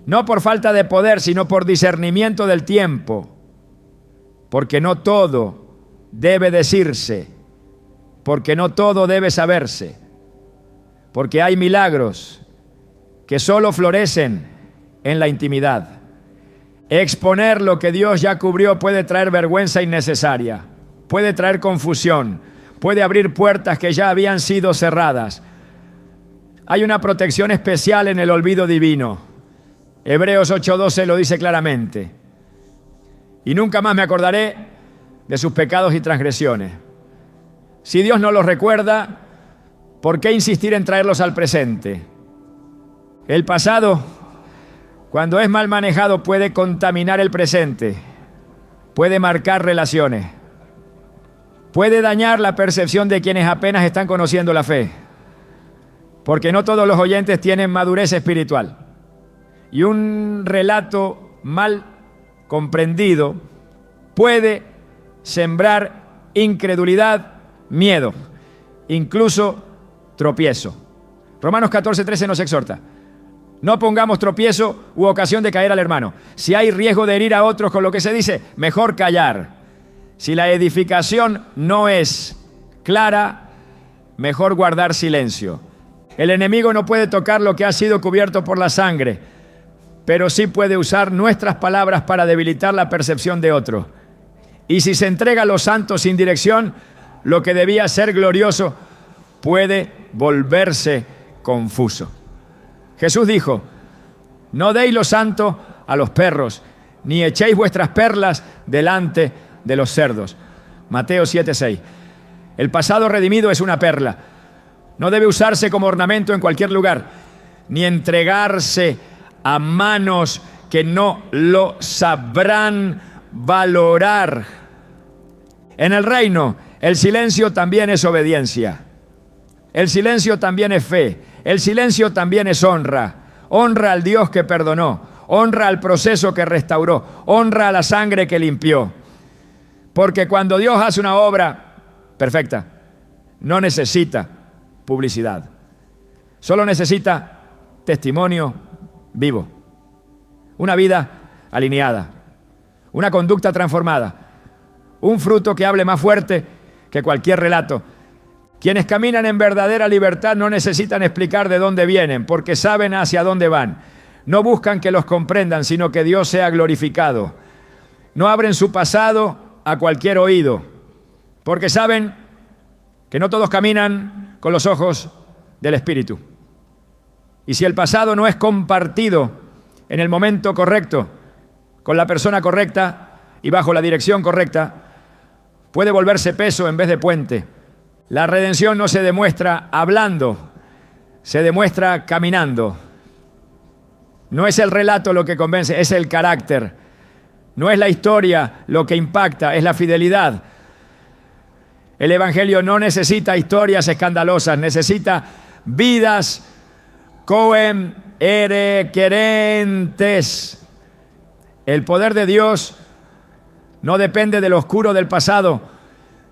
no por falta de poder, sino por discernimiento del tiempo, porque no todo debe decirse, porque no todo debe saberse. Porque hay milagros que solo florecen en la intimidad. Exponer lo que Dios ya cubrió puede traer vergüenza innecesaria, puede traer confusión, puede abrir puertas que ya habían sido cerradas. Hay una protección especial en el olvido divino. Hebreos 8:12 lo dice claramente. Y nunca más me acordaré de sus pecados y transgresiones. Si Dios no los recuerda, ¿por qué insistir en traerlos al presente? El pasado, cuando es mal manejado, puede contaminar el presente, puede marcar relaciones, puede dañar la percepción de quienes apenas están conociendo la fe, porque no todos los oyentes tienen madurez espiritual. Y un relato mal comprendido puede sembrar incredulidad, miedo, incluso tropiezo. Romanos 14:13 nos exhorta: no pongamos tropiezo u ocasión de caer al hermano. Si hay riesgo de herir a otros con lo que se dice, mejor callar. Si la edificación no es clara, mejor guardar silencio. El enemigo no puede tocar lo que ha sido cubierto por la sangre, pero sí puede usar nuestras palabras para debilitar la percepción de otro. Y si se entrega a los santos sin dirección, lo que debía ser glorioso puede volverse confuso. Jesús dijo: no deis lo santo a los perros, ni echéis vuestras perlas delante de los cerdos. Mateo 7:6. El pasado redimido es una perla. No debe usarse como ornamento en cualquier lugar, ni entregarse a manos que no lo sabrán valorar. En el reino, el silencio también es obediencia. El silencio también es fe. El silencio también es honra. Honra al Dios que perdonó. Honra al proceso que restauró. Honra a la sangre que limpió. Porque cuando Dios hace una obra perfecta, no necesita publicidad. Solo necesita testimonio vivo. Una vida alineada. Una conducta transformada. Un fruto que hable más fuerte que cualquier relato. Quienes caminan en verdadera libertad no necesitan explicar de dónde vienen, porque saben hacia dónde van. No buscan que los comprendan, sino que Dios sea glorificado. No abren su pasado a cualquier oído, porque saben que no todos caminan con los ojos del Espíritu. Y si el pasado no es compartido en el momento correcto, con la persona correcta y bajo la dirección correcta, puede volverse peso en vez de puente. La redención no se demuestra hablando, se demuestra caminando. No es el relato lo que convence, es el carácter. No es la historia lo que impacta, es la fidelidad. El Evangelio no necesita historias escandalosas, necesita vidas coherentes. El poder de Dios no depende de lo oscuro del pasado,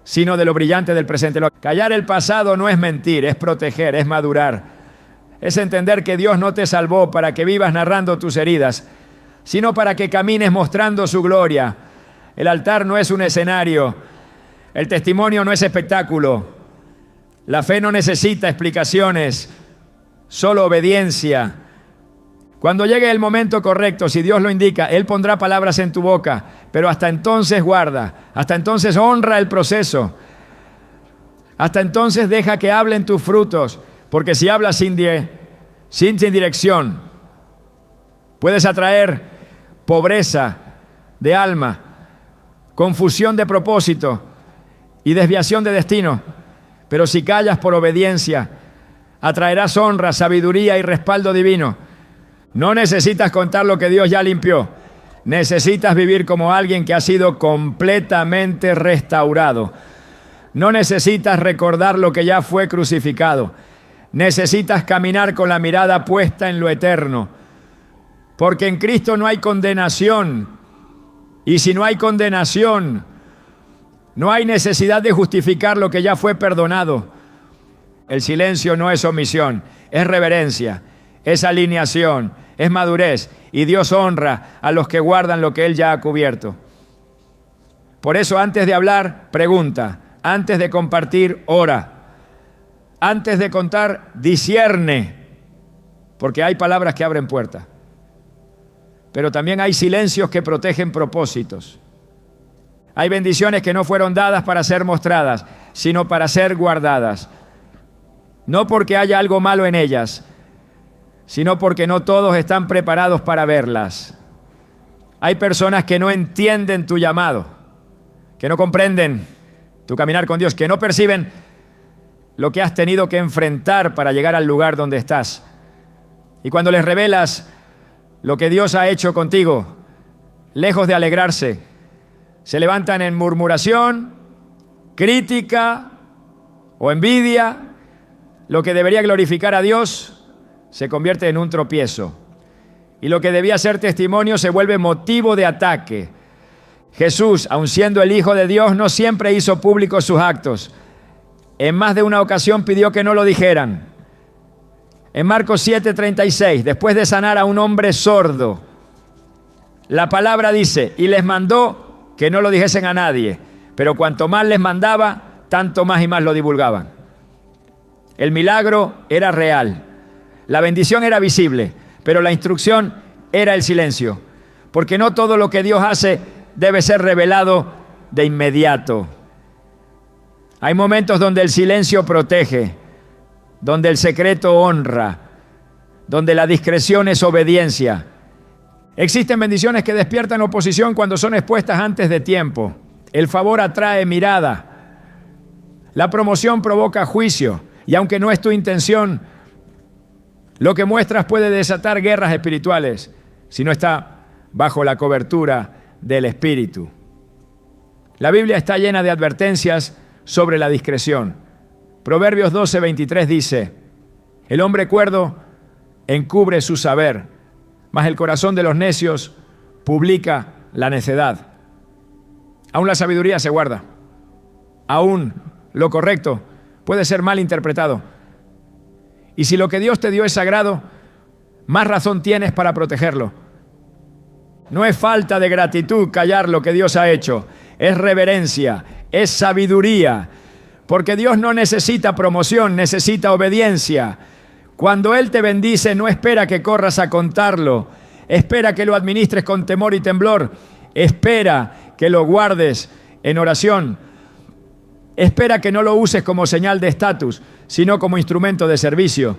sino de lo brillante del presente. Callar el pasado no es mentir, es proteger, es madurar. Es entender que Dios no te salvó para que vivas narrando tus heridas, sino para que camines mostrando su gloria. El altar no es un escenario, el testimonio no es espectáculo. La fe no necesita explicaciones, solo obediencia. Cuando llegue el momento correcto, si Dios lo indica, Él pondrá palabras en tu boca, pero hasta entonces guarda, hasta entonces honra el proceso, hasta entonces deja que hablen tus frutos, porque si hablas sin dirección, puedes atraer pobreza de alma, confusión de propósito y desviación de destino. Pero si callas por obediencia, atraerás honra, sabiduría y respaldo divino. No necesitas contar lo que Dios ya limpió. Necesitas vivir como alguien que ha sido completamente restaurado. No necesitas recordar lo que ya fue crucificado. Necesitas caminar con la mirada puesta en lo eterno. Porque en Cristo no hay condenación. Y si no hay condenación, no hay necesidad de justificar lo que ya fue perdonado. El silencio no es omisión, es reverencia, es alineación, es madurez, y Dios honra a los que guardan lo que Él ya ha cubierto. Por eso, antes de hablar, pregunta. Antes de compartir, ora. Antes de contar, discierne, porque hay palabras que abren puertas. Pero también hay silencios que protegen propósitos. Hay bendiciones que no fueron dadas para ser mostradas, sino para ser guardadas. No porque haya algo malo en ellas, sino porque no todos están preparados para verlas. Hay personas que no entienden tu llamado, que no comprenden tu caminar con Dios, que no perciben lo que has tenido que enfrentar para llegar al lugar donde estás. Y cuando les revelas lo que Dios ha hecho contigo, lejos de alegrarse, se levantan en murmuración, crítica o envidia. Lo que debería glorificar a Dios se convierte en un tropiezo. Y lo que debía ser testimonio se vuelve motivo de ataque. Jesús, aun siendo el Hijo de Dios, no siempre hizo públicos sus actos. En más de una ocasión pidió que no lo dijeran. En Marcos 7:36, después de sanar a un hombre sordo, la palabra dice, y les mandó que no lo dijesen a nadie, pero cuanto más les mandaba, tanto más y más lo divulgaban. El milagro era real, la bendición era visible, pero la instrucción era el silencio, porque no todo lo que Dios hace debe ser revelado de inmediato. Hay momentos donde el silencio protege, donde el secreto honra, donde la discreción es obediencia. Existen bendiciones que despiertan oposición cuando son expuestas antes de tiempo. El favor atrae mirada. La promoción provoca juicio. Y aunque no es tu intención, lo que muestras puede desatar guerras espirituales si no está bajo la cobertura del Espíritu. La Biblia está llena de advertencias sobre la discreción. Proverbios 12:23 dice: el hombre cuerdo encubre su saber, mas el corazón de los necios publica la necedad. Aún la sabiduría se guarda. Aún lo correcto puede ser mal interpretado. Y si lo que Dios te dio es sagrado, más razón tienes para protegerlo. No es falta de gratitud callar lo que Dios ha hecho. Es reverencia, es sabiduría. Porque Dios no necesita promoción, necesita obediencia. Cuando Él te bendice, no espera que corras a contarlo. Espera que lo administres con temor y temblor. Espera que lo guardes en oración. Espera que no lo uses como señal de estatus, sino como instrumento de servicio.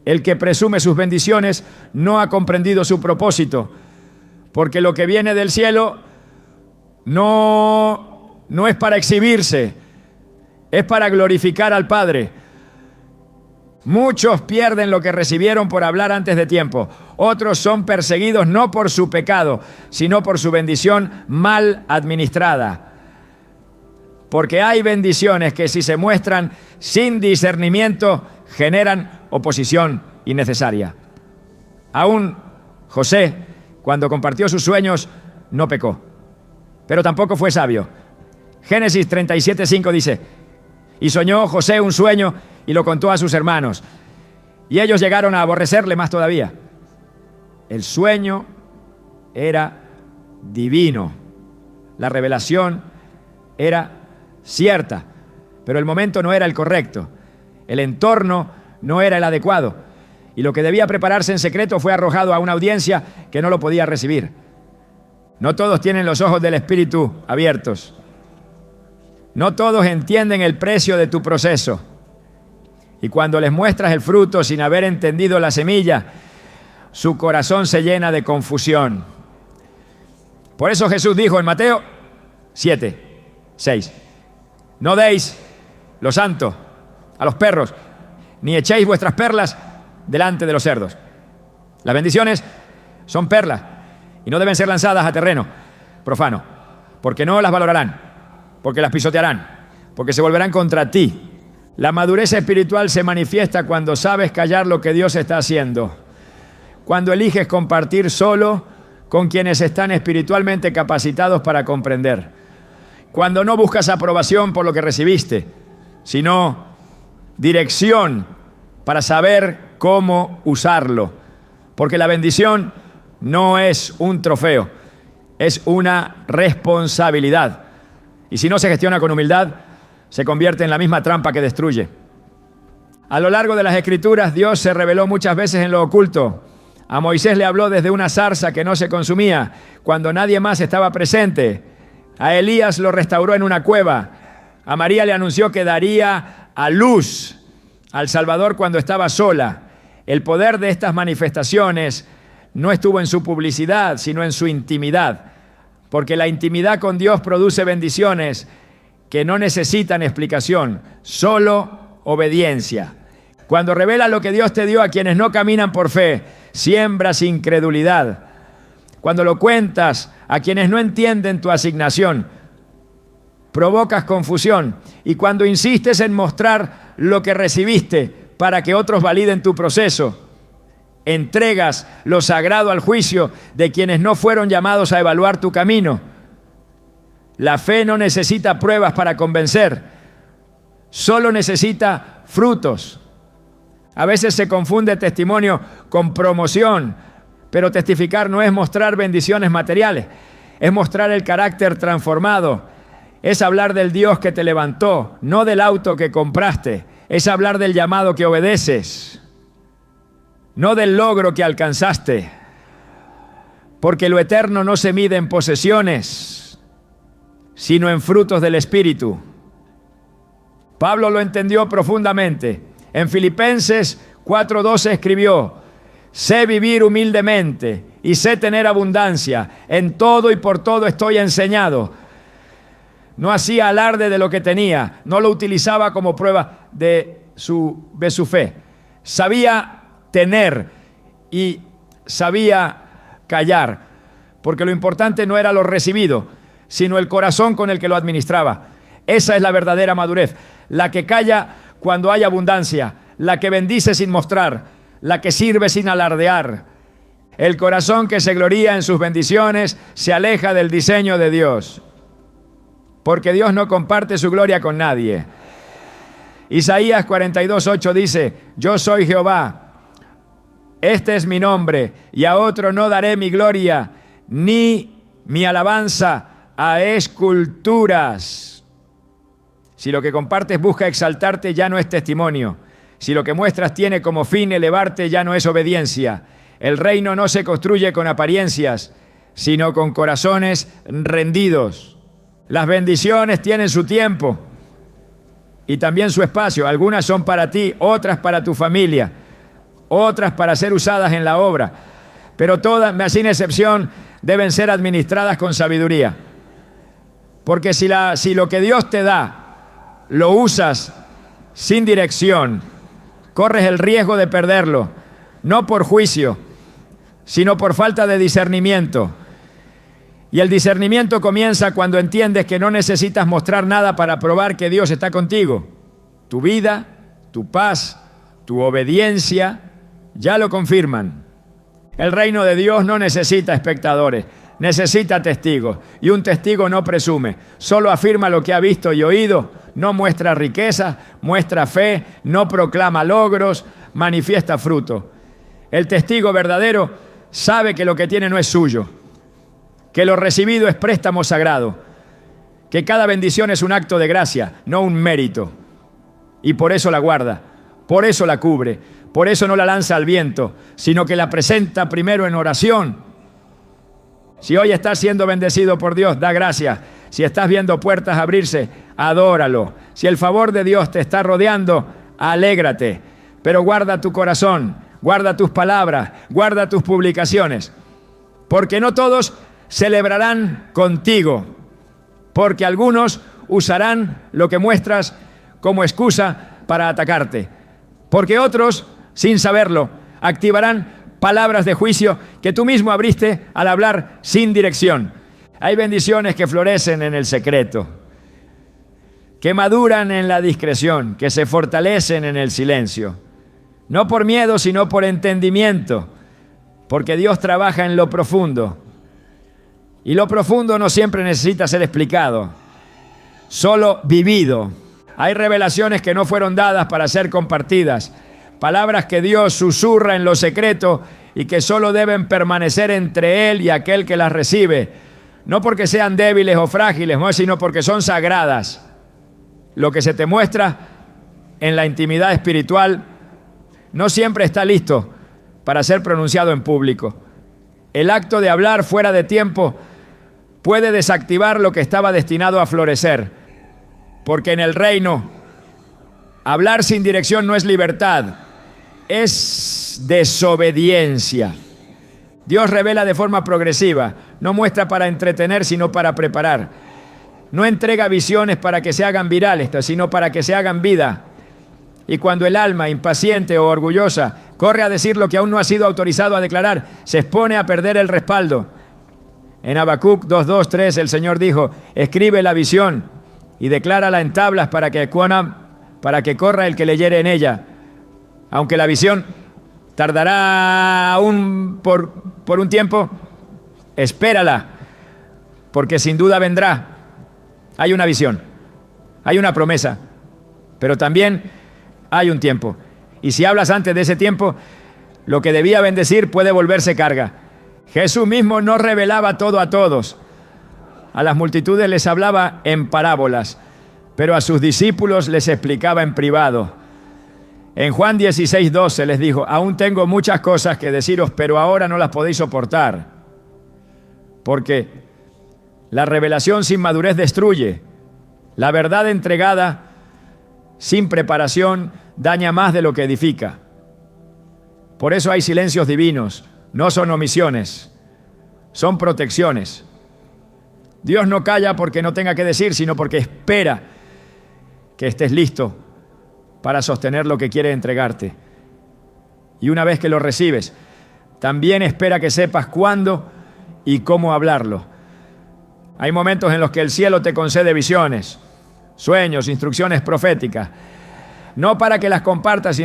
El que presume sus bendiciones no ha comprendido su propósito, porque lo que viene del cielo no es para exhibirse, es para glorificar al Padre. Muchos pierden lo que recibieron por hablar antes de tiempo. Otros son perseguidos no por su pecado, sino por su bendición mal administrada. Porque hay bendiciones que si se muestran sin discernimiento generan oposición innecesaria. Aún José, cuando compartió sus sueños, no pecó, pero tampoco fue sabio. Génesis 37:5 dice: y soñó José un sueño y lo contó a sus hermanos, y ellos llegaron a aborrecerle más todavía. El sueño era divino, la revelación era cierta, pero el momento no era el correcto, el entorno no era el adecuado, y lo que debía prepararse en secreto fue arrojado a una audiencia que no lo podía recibir. No todos tienen los ojos del Espíritu abiertos. No todos entienden el precio de tu proceso. Y cuando les muestras el fruto sin haber entendido la semilla, su corazón se llena de confusión. Por eso Jesús dijo en Mateo 7:6: no deis lo santo a los perros, ni echéis vuestras perlas delante de los cerdos. Las bendiciones son perlas y no deben ser lanzadas a terreno profano, porque no las valorarán, porque las pisotearán, porque se volverán contra ti. La madurez espiritual se manifiesta cuando sabes callar lo que Dios está haciendo, cuando eliges compartir solo con quienes están espiritualmente capacitados para comprender, cuando no buscas aprobación por lo que recibiste, sino dirección para saber cómo usarlo. Porque la bendición no es un trofeo, es una responsabilidad. Y si no se gestiona con humildad, se convierte en la misma trampa que destruye. A lo largo de las Escrituras, Dios se reveló muchas veces en lo oculto. A Moisés le habló desde una zarza que no se consumía, cuando nadie más estaba presente. A Elías lo restauró en una cueva. A María le anunció que daría a luz al Salvador cuando estaba sola. El poder de estas manifestaciones no estuvo en su publicidad, sino en su intimidad. Porque la intimidad con Dios produce bendiciones que no necesitan explicación, solo obediencia. Cuando revelas lo que Dios te dio a quienes no caminan por fe, siembras incredulidad. Cuando lo cuentas a quienes no entienden tu asignación, provocas confusión. Y cuando insistes en mostrar lo que recibiste para que otros validen tu proceso, entregas lo sagrado al juicio de quienes no fueron llamados a evaluar tu camino. La fe no necesita pruebas para convencer, solo necesita frutos. A veces se confunde testimonio con promoción, pero testificar no es mostrar bendiciones materiales, es mostrar el carácter transformado, es hablar del Dios que te levantó, no del auto que compraste, es hablar del llamado que obedeces, no del logro que alcanzaste, porque lo eterno no se mide en posesiones, sino en frutos del Espíritu. Pablo lo entendió profundamente. En Filipenses 4:12 escribió: sé vivir humildemente y sé tener abundancia. En todo y por todo estoy enseñado. No hacía alarde de lo que tenía, no lo utilizaba como prueba de su fe. Sabía tener y sabía callar, porque lo importante no era lo recibido, sino el corazón con el que lo administraba. Esa es la verdadera madurez, la que calla cuando hay abundancia, la que bendice sin mostrar, la que sirve sin alardear. El corazón que se gloría en sus bendiciones se aleja del diseño de Dios, porque Dios no comparte su gloria con nadie. Isaías 42:8 dice: yo soy Jehová, este es mi nombre, y a otro no daré mi gloria, ni mi alabanza a esculturas. Si lo que compartes busca exaltarte, ya no es testimonio. Si lo que muestras tiene como fin elevarte, ya no es obediencia. El reino no se construye con apariencias, sino con corazones rendidos. Las bendiciones tienen su tiempo y también su espacio. Algunas son para ti, otras para tu familia, otras para ser usadas en la obra. Pero todas, sin excepción, deben ser administradas con sabiduría. Porque si lo que Dios te da lo usas sin dirección, corres el riesgo de perderlo, no por juicio, sino por falta de discernimiento. Y el discernimiento comienza cuando entiendes que no necesitas mostrar nada para probar que Dios está contigo. Tu vida, tu paz, tu obediencia ya lo confirman. El reino de Dios no necesita espectadores, necesita testigos. Y un testigo no presume, solo afirma lo que ha visto y oído, no muestra riqueza, muestra fe, no proclama logros, manifiesta fruto. El testigo verdadero sabe que lo que tiene no es suyo, que lo recibido es préstamo sagrado, que cada bendición es un acto de gracia, no un mérito. Y por eso la guarda, por eso la cubre, por eso no la lanza al viento, sino que la presenta primero en oración. Si hoy estás siendo bendecido por Dios, da gracias. Si estás viendo puertas abrirse, adóralo. Si el favor de Dios te está rodeando, alégrate. Pero guarda tu corazón, guarda tus palabras, guarda tus publicaciones, porque no todos celebrarán contigo, porque algunos usarán lo que muestras como excusa para atacarte, porque otros, sin saberlo, activarán palabras de juicio que tú mismo abriste al hablar sin dirección. Hay bendiciones que florecen en el secreto, que maduran en la discreción, que se fortalecen en el silencio, no por miedo, sino por entendimiento, porque Dios trabaja en lo profundo. Y lo profundo no siempre necesita ser explicado, solo vivido. Hay revelaciones que no fueron dadas para ser compartidas, palabras que Dios susurra en lo secreto y que solo deben permanecer entre Él y aquel que las recibe, no porque sean débiles o frágiles, sino porque son sagradas. Lo que se te muestra en la intimidad espiritual no siempre está listo para ser pronunciado en público. El acto de hablar fuera de tiempo puede desactivar lo que estaba destinado a florecer, porque en el reino hablar sin dirección no es libertad, es desobediencia. Dios revela de forma progresiva, no muestra para entretener, sino para preparar. No entrega visiones para que se hagan virales, sino para que se hagan vida. Y cuando el alma, impaciente o orgullosa, corre a decir lo que aún no ha sido autorizado a declarar, se expone a perder el respaldo. En Habacuc 2:2-3 el Señor dijo: escribe la visión y declárala en tablas para que corra el que leyere en ella. Aunque la visión tardará aún por un tiempo, espérala, porque sin duda vendrá. Hay una visión, hay una promesa, pero también hay un tiempo. Y si hablas antes de ese tiempo, lo que debía bendecir puede volverse carga. Jesús mismo no revelaba todo a todos. A las multitudes les hablaba en parábolas, pero a sus discípulos les explicaba en privado. En Juan 16:12 les dijo: aún tengo muchas cosas que deciros, pero ahora no las podéis soportar. Porque la revelación sin madurez destruye. La verdad entregada sin preparación daña más de lo que edifica. Por eso hay silencios divinos. No son omisiones, son protecciones. Dios no calla porque no tenga que decir, sino porque espera que estés listo para sostener lo que quiere entregarte. Y una vez que lo recibes, también espera que sepas cuándo y cómo hablarlo. Hay momentos en los que el cielo te concede visiones, sueños, instrucciones proféticas. No para que las compartas,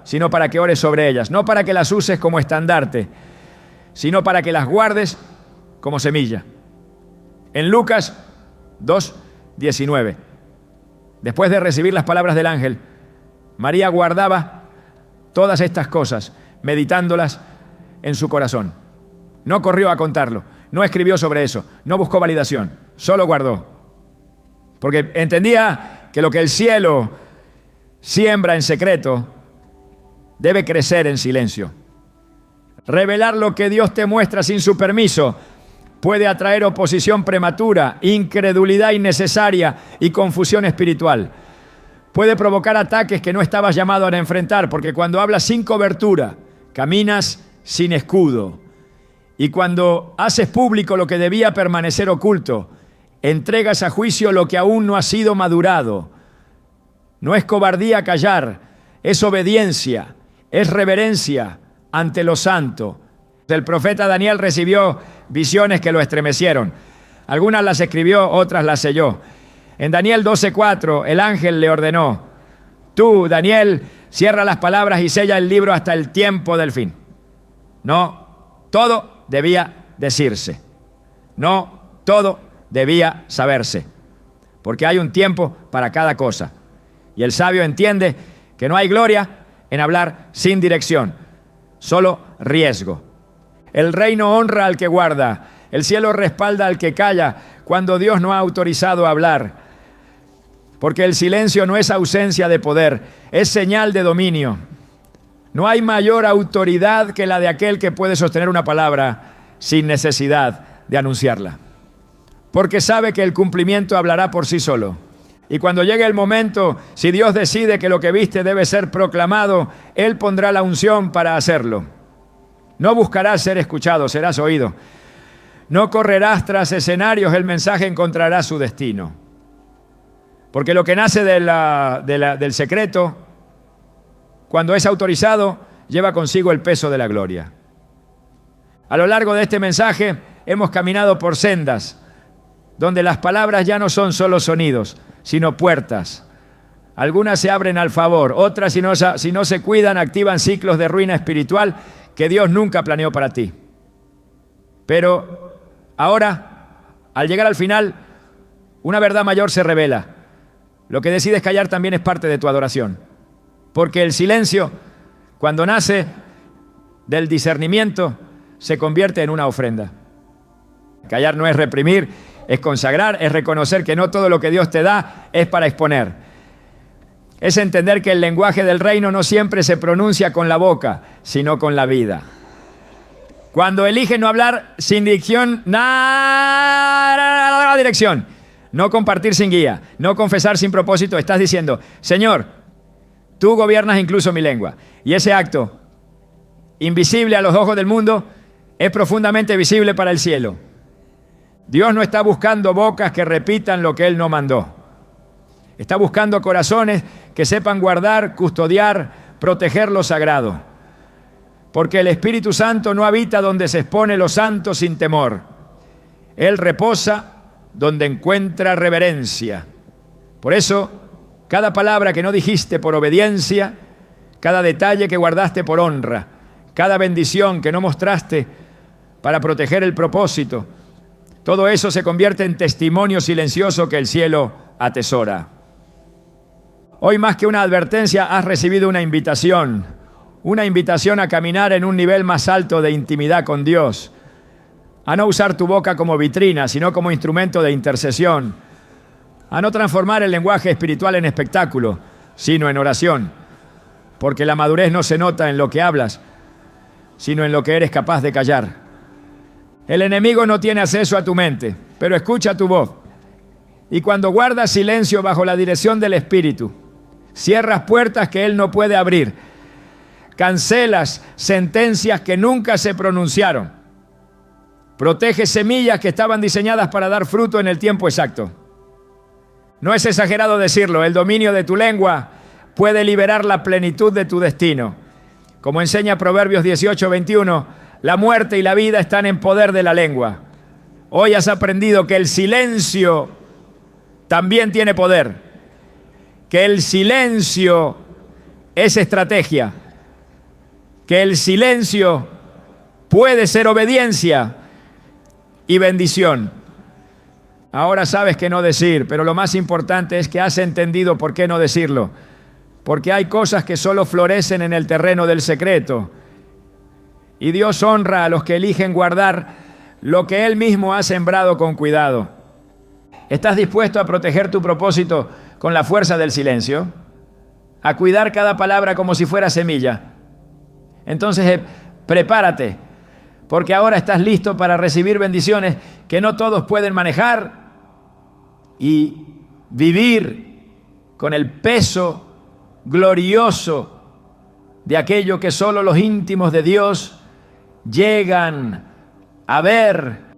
sino para que ores sobre ellas. No para que las uses como estandarte, sino para que las guardes como semilla. En Lucas 2:19. Después de recibir las palabras del ángel, María guardaba todas estas cosas, meditándolas en su corazón. No corrió a contarlo, no escribió sobre eso, no buscó validación, solo guardó. Porque entendía que lo que el cielo siembra en secreto debe crecer en silencio. Revelar lo que Dios te muestra sin su permiso puede atraer oposición prematura, incredulidad innecesaria y confusión espiritual. Puede provocar ataques que no estabas llamado a enfrentar, porque cuando hablas sin cobertura, caminas sin escudo. Y cuando haces público lo que debía permanecer oculto, entregas a juicio lo que aún no ha sido madurado. No es cobardía callar, es obediencia, es reverencia ante lo santo. El profeta Daniel recibió visiones que lo estremecieron. Algunas las escribió, otras las selló. En Daniel 12:4, el ángel le ordenó: tú, Daniel, cierra las palabras y sella el libro hasta el tiempo del fin. No, todo debía decirse. No, todo debía saberse. Porque hay un tiempo para cada cosa. Y el sabio entiende que no hay gloria en hablar sin dirección, solo riesgo. El reino honra al que guarda, el cielo respalda al que calla cuando Dios no ha autorizado a hablar. Porque el silencio no es ausencia de poder, es señal de dominio. No hay mayor autoridad que la de aquel que puede sostener una palabra sin necesidad de anunciarla. Porque sabe que el cumplimiento hablará por sí solo. Y cuando llegue el momento, si Dios decide que lo que viste debe ser proclamado, Él pondrá la unción para hacerlo. No buscarás ser escuchado, serás oído. No correrás tras escenarios, el mensaje encontrará su destino. Porque lo que nace del secreto, cuando es autorizado, lleva consigo el peso de la gloria. A lo largo de este mensaje hemos caminado por sendas, donde las palabras ya no son solo sonidos, sino puertas. Algunas se abren al favor, otras si no se cuidan activan ciclos de ruina espiritual que Dios nunca planeó para ti. Pero ahora, al llegar al final, una verdad mayor se revela. Lo que decides callar también es parte de tu adoración. Porque el silencio, cuando nace del discernimiento, se convierte en una ofrenda. Callar no es reprimir, es consagrar, es reconocer que no todo lo que Dios te da es para exponer. Es entender que el lenguaje del reino no siempre se pronuncia con la boca, sino con la vida. Cuando eliges no hablar sin dirección, dirección, no compartir sin guía, no confesar sin propósito, estás diciendo: Señor, tú gobiernas incluso mi lengua. Y ese acto, invisible a los ojos del mundo, es profundamente visible para el cielo. Dios no está buscando bocas que repitan lo que Él no mandó. Está buscando corazones que sepan guardar, custodiar, proteger lo sagrado. Porque el Espíritu Santo no habita donde se expone lo santo sin temor. Él reposa donde encuentra reverencia. Por eso, cada palabra que no dijiste por obediencia, cada detalle que guardaste por honra, cada bendición que no mostraste para proteger el propósito, todo eso se convierte en testimonio silencioso que el cielo atesora. Hoy, más que una advertencia, has recibido una invitación a caminar en un nivel más alto de intimidad con Dios, a no usar tu boca como vitrina, sino como instrumento de intercesión, a no transformar el lenguaje espiritual en espectáculo, sino en oración, porque la madurez no se nota en lo que hablas, sino en lo que eres capaz de callar. El enemigo no tiene acceso a tu mente, pero escucha tu voz. Y cuando guardas silencio bajo la dirección del Espíritu, cierras puertas que Él no puede abrir, cancelas sentencias que nunca se pronunciaron, proteges semillas que estaban diseñadas para dar fruto en el tiempo exacto. No es exagerado decirlo, el dominio de tu lengua puede liberar la plenitud de tu destino. Como enseña Proverbios 18:21, la muerte y la vida están en poder de la lengua. Hoy has aprendido que el silencio también tiene poder que el silencio es estrategia, que el silencio puede ser obediencia y bendición. Ahora sabes qué no decir, pero lo más importante es que has entendido por qué no decirlo. Porque hay cosas que solo florecen en el terreno del secreto. Y Dios honra a los que eligen guardar lo que Él mismo ha sembrado con cuidado. ¿Estás dispuesto a proteger tu propósito con la fuerza del silencio? A cuidar cada palabra como si fuera semilla. Entonces, prepárate, porque ahora estás listo para recibir bendiciones que no todos pueden manejar y vivir con el peso glorioso de aquello que solo los íntimos de Dios llegan a ver